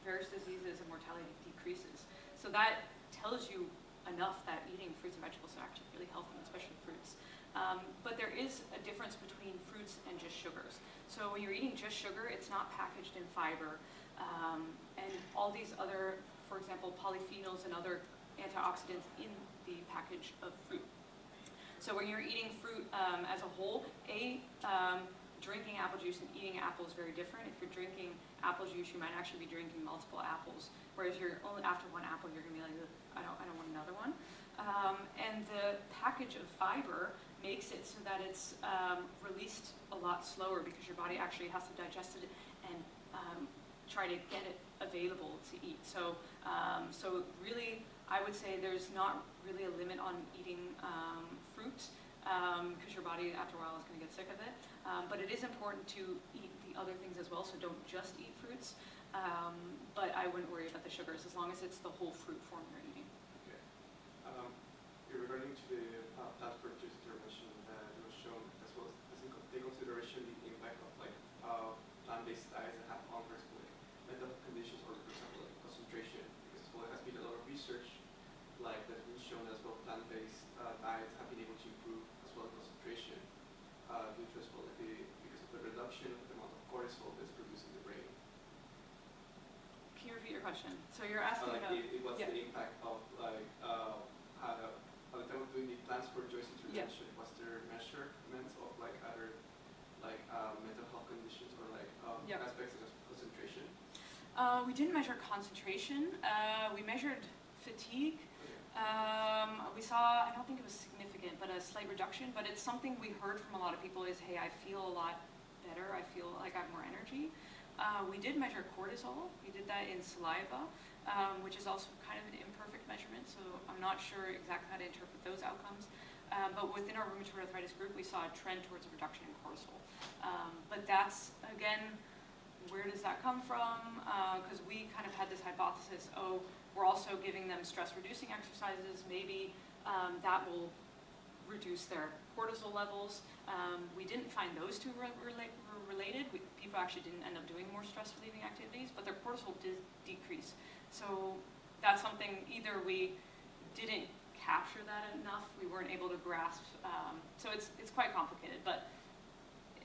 various diseases and mortality decreases. So that tells you enough that eating fruits and vegetables is actually really healthy, especially fruits. But there is a difference between fruits and just sugars. So when you're eating just sugar, it's not packaged in fiber. And all these other, for example, polyphenols and other antioxidants in the package of fruit. So when you're eating fruit as a whole, drinking apple juice and eating apple is very different. If you're drinking apple juice, you might actually be drinking multiple apples, whereas you're only after one apple, you're gonna be like, I don't want another one. And the package of fiber makes it so that it's released a lot slower because your body actually has to digest it and try to get it available to eat. So, so really, I would say there's not really a limit on eating fruit because your body, after a while, is going to get sick of it. But it is important to eat the other things as well, so don't just eat fruits. But I wouldn't worry about the sugars as long as it's the whole fruit form you're eating. Okay. Regarding to the plant purchase intervention that was shown, as well as take consideration the impact of like plant-based diets that have on mental conditions, or for example like concentration, because as well, there has been a lot of research like that's been shown as well plant-based diets have been able to improve as well concentration due to as well like because of the reduction of the amount of cortisol that's produced in the brain. Can you repeat your question? So you're asking about what's the impact of like how at the time of doing the plans for choice intervention, was there measurements of like other like mental health conditions or like aspects of concentration? We didn't measure concentration. We measured fatigue. We saw, I don't think it was significant, but a slight reduction. But it's something we heard from a lot of people is, hey, I feel a lot better. I feel like I have more energy. We did measure cortisol. We did that in saliva, which is also kind of an imperfect measurement. So I'm not sure exactly how to interpret those outcomes. But within our rheumatoid arthritis group, we saw a trend towards a reduction in cortisol. But that's, again, where does that come from? Because we kind of had this hypothesis, we're also giving them stress-reducing exercises. Maybe that will reduce their cortisol levels. We didn't find those two were related. People actually didn't end up doing more stress-relieving activities, but their cortisol did decrease. So that's something either we didn't capture that enough, we weren't able to grasp. So it's quite complicated, but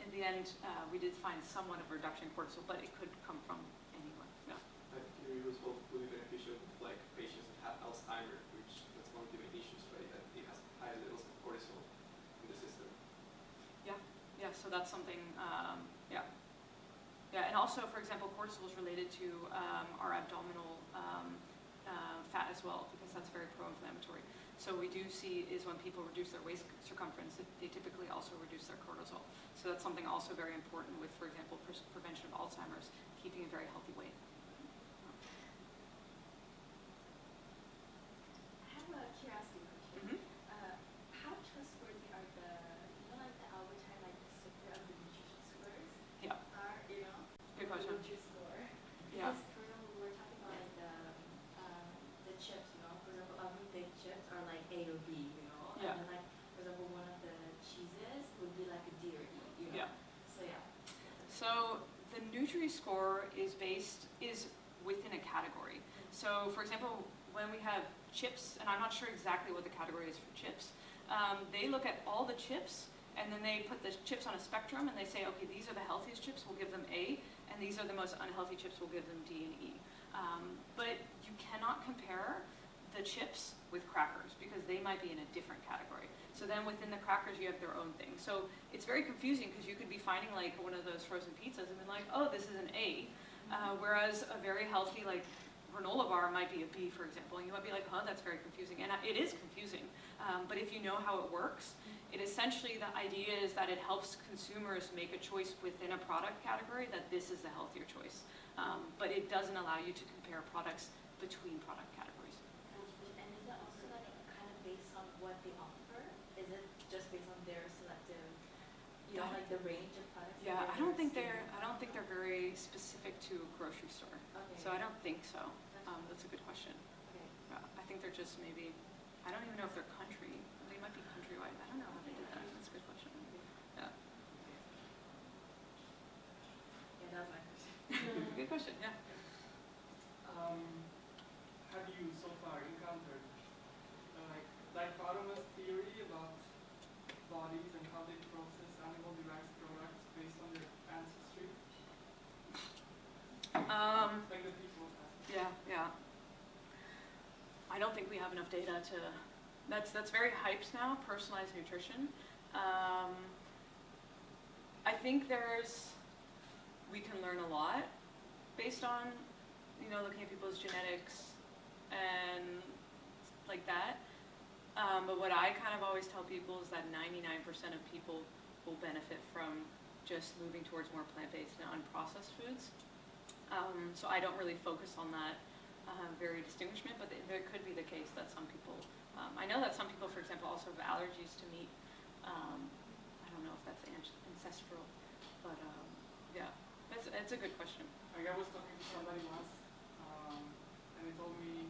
in the end, we did find somewhat of a reduction in cortisol, but it could come from anywhere. Yeah. I think it was really beneficial with like patients that have Alzheimer's, which that's one that's something, yeah. Yeah, and also, for example, cortisol is related to our abdominal fat as well, because that's very pro-inflammatory. So we do see is when people reduce their waist circumference, they typically also reduce their cortisol. So that's something also very important with, for example, prevention of Alzheimer's, keeping a very healthy weight. I have a curiosity question. How trustworthy are the, like the Albertine, like the sticker of the nutrition scores? Yeah. Are, Good question. Nutri-Score. Yeah. Because, for example, we're talking about like the chips, For example, everyday chips are like A or B, Yeah. And then like, for example, one of the cheeses would be like a D or E, Yeah. So yeah. So the Nutri-Score is within a category. So for example, when we have chips, and I'm not sure exactly what the category is for chips, they look at all the chips and then they put the chips on a spectrum and they say, okay, these are the healthiest chips, we'll give them A, and these are the most unhealthy chips, we'll give them D and E. But you cannot compare the chips with crackers because they might be in a different category. So then within the crackers you have their own thing. So it's very confusing because you could be finding like one of those frozen pizzas and be like, oh, this is an A, whereas a very healthy like granola bar might be a B, for example, and you might be like, huh, that's very confusing. And it is confusing, but if you know how it works, it essentially, the idea is that it helps consumers make a choice within a product category that this is the healthier choice. But it doesn't allow you to compare products between product categories. And is that also like kind of based on what they offer? Is it just based on their selective, like the range of products? Yeah, I don't think they're very specific to a grocery store. Okay. So I don't think so. That's a good question. Okay. I think they're just maybe, I don't even know if they're country. They might be countrywide. I don't know how they did that. That's a good question. Yeah. Yeah, that was my question. Good question, yeah. Have you so far encountered like dichotomous theory about bodies and how they process animal-derived products based on their ancestry? Like the people. Yeah. I don't think we have enough data to. That's very hyped now. Personalized nutrition. I think we can learn a lot based on, looking at people's genetics and like that. But what I kind of always tell people is that 99% of people will benefit from just moving towards more plant-based and unprocessed foods. So I don't really focus on that very distinguishment, but there could be the case that some people, I know that some people, for example, also have allergies to meat. I don't know if that's ancestral, but yeah, it's a good question. Like I was talking to somebody once, and he told me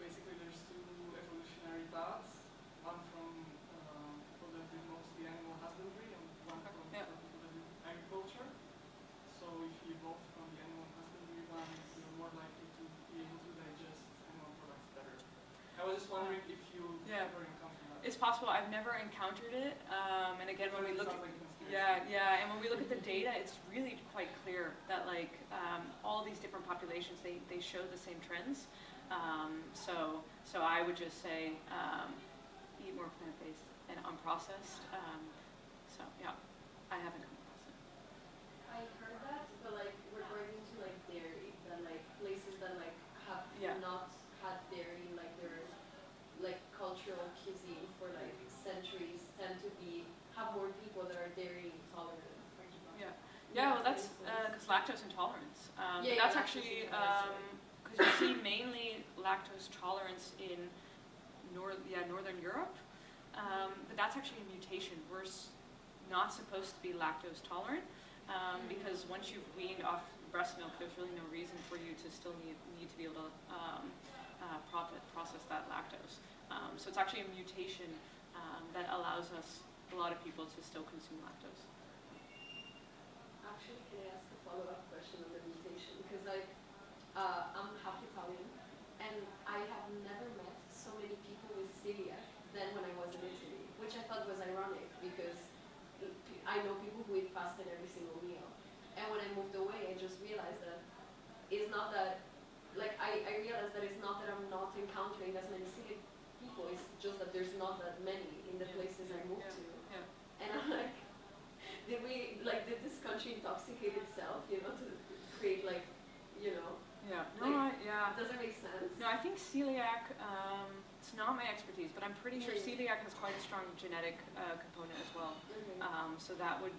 basically there's two evolutionary paths, one from people that do mostly animal husbandry and one from people that do agriculture. So if you evolve from the animal husbandry one, you're more likely to be able to digest animal products better. I was just wondering if you ever encountered that. It's possible. I've never encountered it. And again, when we look at and when we look at the data, it's really quite clear that like all these different populations, they show the same trends. So I would just say eat more plant-based and unprocessed. So yeah, I haven't come across it. I heard that, but like regarding to like dairy, that like places that like have not had dairy in like their like cultural cuisine for like centuries tend to have more people that are dairy intolerant. Well that's because lactose intolerance. But that's actually because you see mainly lactose tolerance in Northern Europe. But that's actually a mutation. We're not supposed to be lactose tolerant because once you've weaned off breast milk, there's really no reason for you to still need to be able to process that lactose. So it's actually a mutation that allows a lot of people to still consume lactose. Actually, can I ask a follow-up question on the mutation? Because like I'm half Italian, and I have never met so many people with celiac than when I was in Italy, which I thought was ironic because I know people who eat pasta in every single meal. And when I moved away, I just realized that it's not that, like I realized that it's not that I'm not encountering as many celiac people, it's just that there's not that many in the places I moved to. And I'm like, not my expertise, but I'm pretty sure celiac has quite a strong genetic component as well. So that would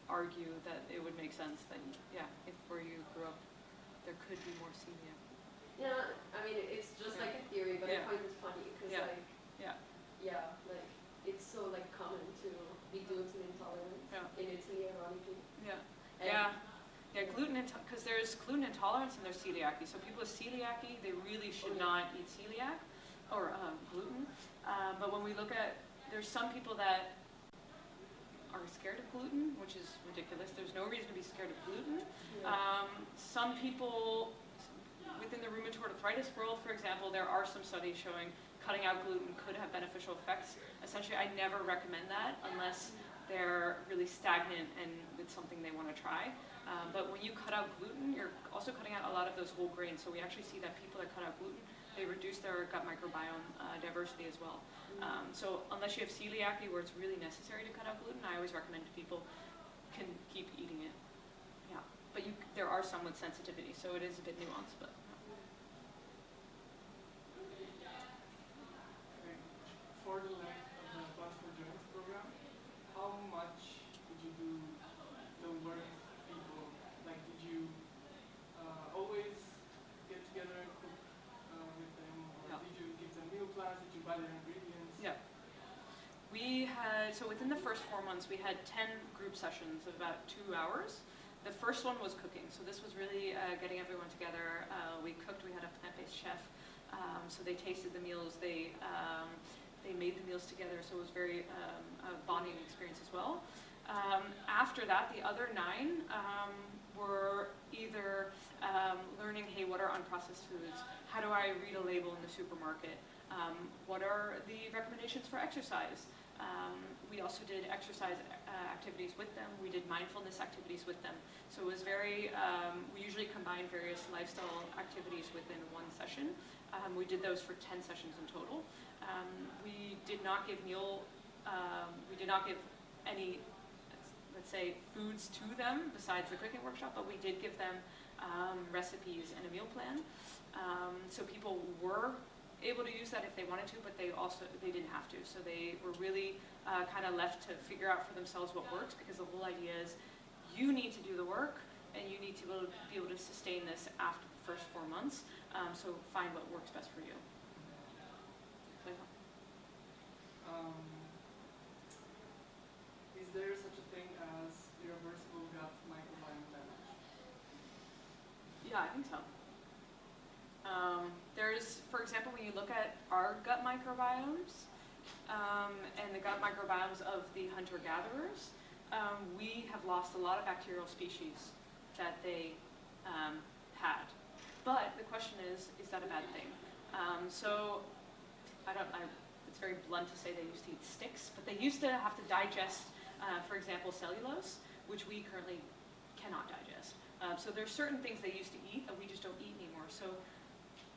argue that it would make sense that, yeah, if where you grew up, there could be more celiac. Yeah, I mean, it's just like a theory, but I find it funny because like, like it's so like common to be gluten intolerant in Italy, ironically. Gluten because there's gluten intolerance and there's celiac. So people with celiac, they really should not eat celiac or gluten. But when we look at, there's some people that are scared of gluten, which is ridiculous. There's no reason to be scared of gluten. Some people within the rheumatoid arthritis world, for example, there are some studies showing cutting out gluten could have beneficial effects. Essentially, I never recommend that unless they're really stagnant and it's something they want to try. But when you cut out gluten, you're also cutting out a lot of those whole grains. So we actually see that people that cut out gluten, they reduce their gut microbiome diversity as well. So unless you have celiac where it's really necessary to cut out gluten, I always recommend people can keep eating it. Yeah, but there are some with sensitivity, so it is a bit nuanced. But for the length of the Plasmogenics program, how much did you do the work with people? Like, did you always get together and cook with them, or did you give them meal plans? Did you buy their ingredients? Yeah. We had, so within the first 4 months, we had 10 group sessions of about 2 hours. The first one was cooking, so this was really getting everyone together. We cooked, we had a plant-based chef, so they tasted the meals, they made the meals together, so it was very a bonding experience as well. After that, the other 9 were either learning, hey, what are unprocessed foods? How do I read a label in the supermarket? What are the recommendations for exercise? We also did exercise activities with them. We did mindfulness activities with them. So it was very, we usually combine various lifestyle activities within one session. We did those for 10 sessions in total. We did not give we did not give any, let's say, foods to them besides the cooking workshop, but we did give them recipes and a meal plan. So people were able to use that if they wanted to, but they didn't have to. So they were really kind of left to figure out for themselves what works, because the whole idea is you need to do the work and you need to be able to sustain this after the first 4 months. So find what works best for you. Is there such a thing as irreversible gut microbiome damage? Yeah, I think so. There's, for example, when you look at our gut microbiomes and the gut microbiomes of the hunter-gatherers, we have lost a lot of bacterial species that they had. But the question is that a bad thing? So it's very blunt to say they used to eat sticks, but they used to have to digest, for example, cellulose, which we currently cannot digest. So there's certain things they used to eat that we just don't eat anymore. So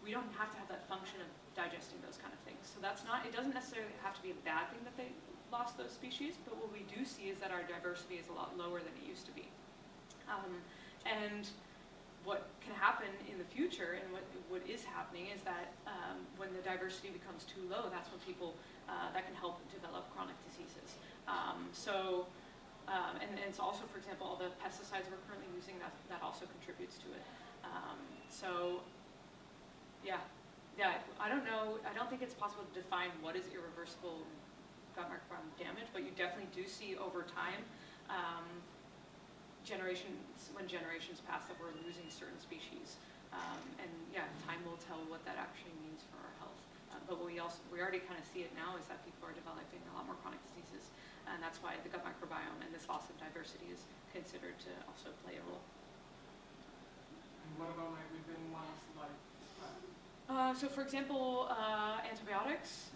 we don't have to have that function of digesting those kind of things. So it doesn't necessarily have to be a bad thing that they lost those species, but what we do see is that our diversity is a lot lower than it used to be. And what can happen in the future, and what is happening, is that when the diversity becomes too low, that's when people, that can help develop chronic diseases. And it's also, for example, all the pesticides we're currently using, that also contributes to it. I don't know, I don't think it's possible to define what is irreversible gut microbiome damage, but you definitely do see over time, when generations pass, that we're losing certain species. Time will tell what that actually means for our health. But we already kind of see it now, is that people are developing a lot more chronic diseases, and that's why the gut microbiome and this loss of diversity is considered to also play a role. And what about like within one's life? So for example, antibiotics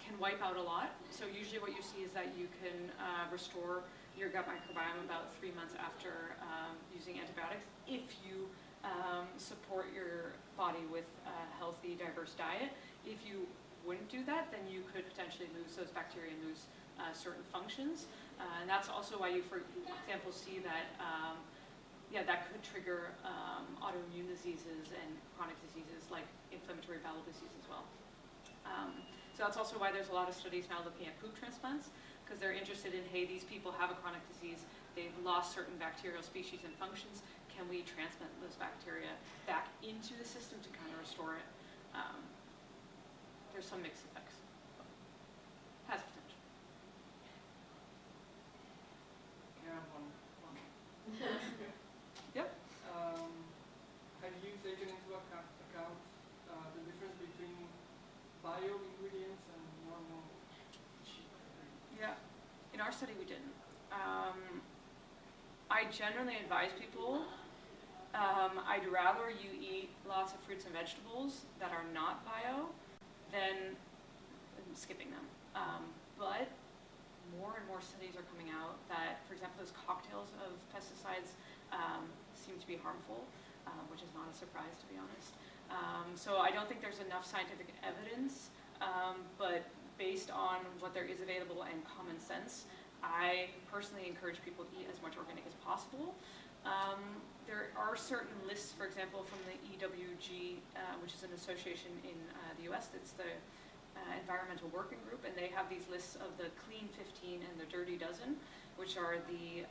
can wipe out a lot. So usually what you see is that you can restore your gut microbiome about 3 months after using antibiotics if you support your body with a healthy, diverse diet. If you wouldn't do that, then you could potentially lose those bacteria and lose certain functions. And that's also why you, for example, see that that could trigger autoimmune diseases and chronic diseases like inflammatory bowel disease as well. So that's also why there's a lot of studies now looking at poop transplants, because they're interested in, hey, these people have a chronic disease, they've lost certain bacterial species and functions, can we transplant those bacteria back into the system to kind of restore it? There's some mixed effects. Has potential. Yeah, one. Yep. Have you taken into account the difference between bio ingredients and normal cheap ingredients? Yeah. In our study, we didn't. I generally advise people, I'd rather you eat lots of fruits and vegetables that are not bio than skipping them. But more and more studies are coming out that, for example, those cocktails of pesticides seem to be harmful, which is not a surprise, to be honest. So I don't think there's enough scientific evidence, but based on what there is available and common sense, I personally encourage people to eat as much organic as possible. There are certain lists, for example, from the EWG, which is an association in the US, that's the Environmental Working Group, and they have these lists of the Clean 15 and the Dirty Dozen, which are the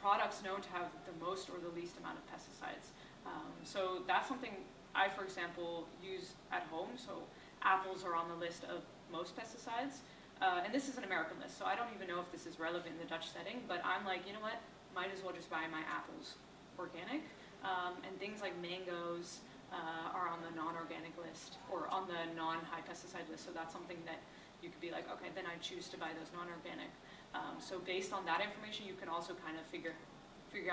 products known to have the most or the least amount of pesticides. So that's something I, for example, use at home. So apples are on the list of most pesticides. And this is an American list, so I don't even know if this is relevant in the Dutch setting, but I'm like, you know what, might as well just buy my apples organic. And things like mangoes are on the non-organic list, or on the non-high pesticide list, so that's something that you could be like, okay, then I choose to buy those non-organic. So based on that information, you can also kind of figure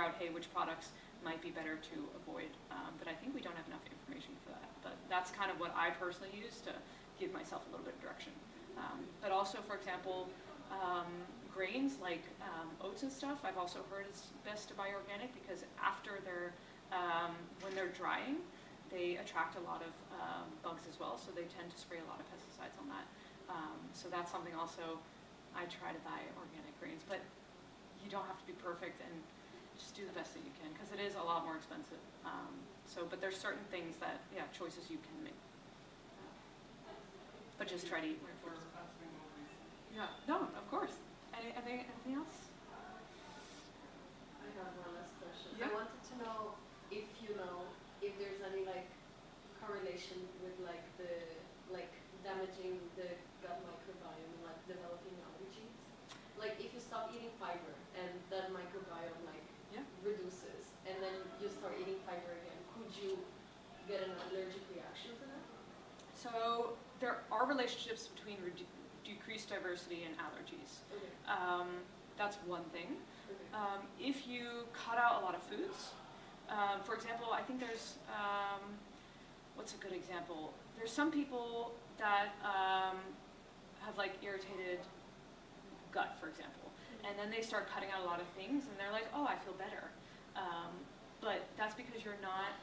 out, hey, which products might be better to avoid. But I think we don't have enough information for that. But that's kind of what I personally use to give myself a little bit of direction. But also, for example, grains like oats and stuff, I've also heard it's best to buy organic because after they're, when they're drying, they attract a lot of bugs as well, so they tend to spray a lot of pesticides on that. So that's something also I try to buy organic grains, but you don't have to be perfect and just do the best that you can because it is a lot more expensive. But there's certain things that, yeah, choices you can make. But just try to eat more fruits. Yeah, no, of course. Anything else? I have one last question. Yeah. I wanted to know if you know if there's any like correlation with like damaging the gut microbiome and like developing allergies. Like if you stop eating fiber and that microbiome like reduces, and then you start eating fiber again, could you get an allergic reaction to that? So there are relationships between decreased diversity and allergies. Okay. That's one thing. Okay. If you cut out a lot of foods, for example, I think there's, what's a good example? There's some people that have like irritated gut, for example, and then they start cutting out a lot of things and they're like, oh, I feel better. But that's because you're not,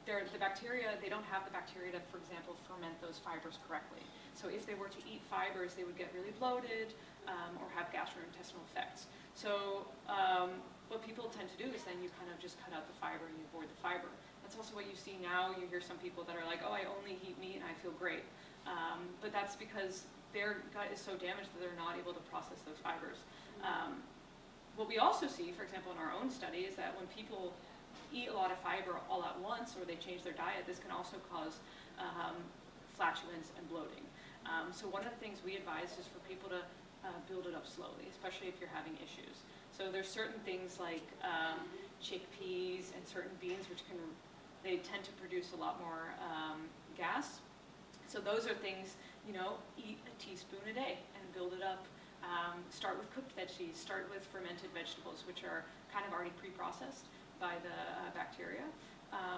the bacteria, they don't have the bacteria to, for example, ferment those fibers correctly. So if they were to eat fibers, they would get really bloated or have gastrointestinal effects. So what people tend to do is then you kind of just cut out the fiber and you avoid the fiber. That's also what you see now. You hear some people that are like, oh, I only eat meat and I feel great. But that's because their gut is so damaged that they're not able to process those fibers. What we also see, for example, in our own study, is that when people eat a lot of fiber all at once or they change their diet, this can also cause flatulence and bloating. So one of the things we advise is for people to build it up slowly, especially if you're having issues. So there's certain things like chickpeas and certain beans which they tend to produce a lot more gas. So those are things, eat a teaspoon a day and build it up. Start with cooked veggies, start with fermented vegetables, which are kind of already pre-processed by the bacteria.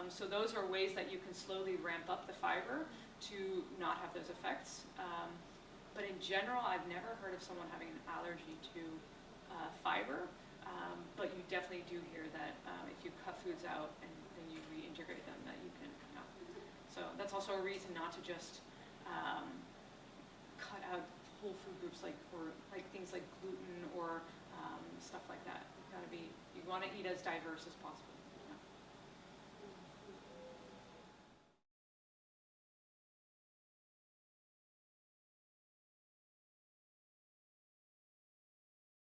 So those are ways that you can slowly ramp up the fiber to not have those effects. But in general, I've never heard of someone having an allergy to fiber, but you definitely do hear that if you cut foods out and then you reintegrate them, that you can. So that's also a reason not to just cut out whole food groups like things like gluten or stuff like that. You want to eat as diverse as possible.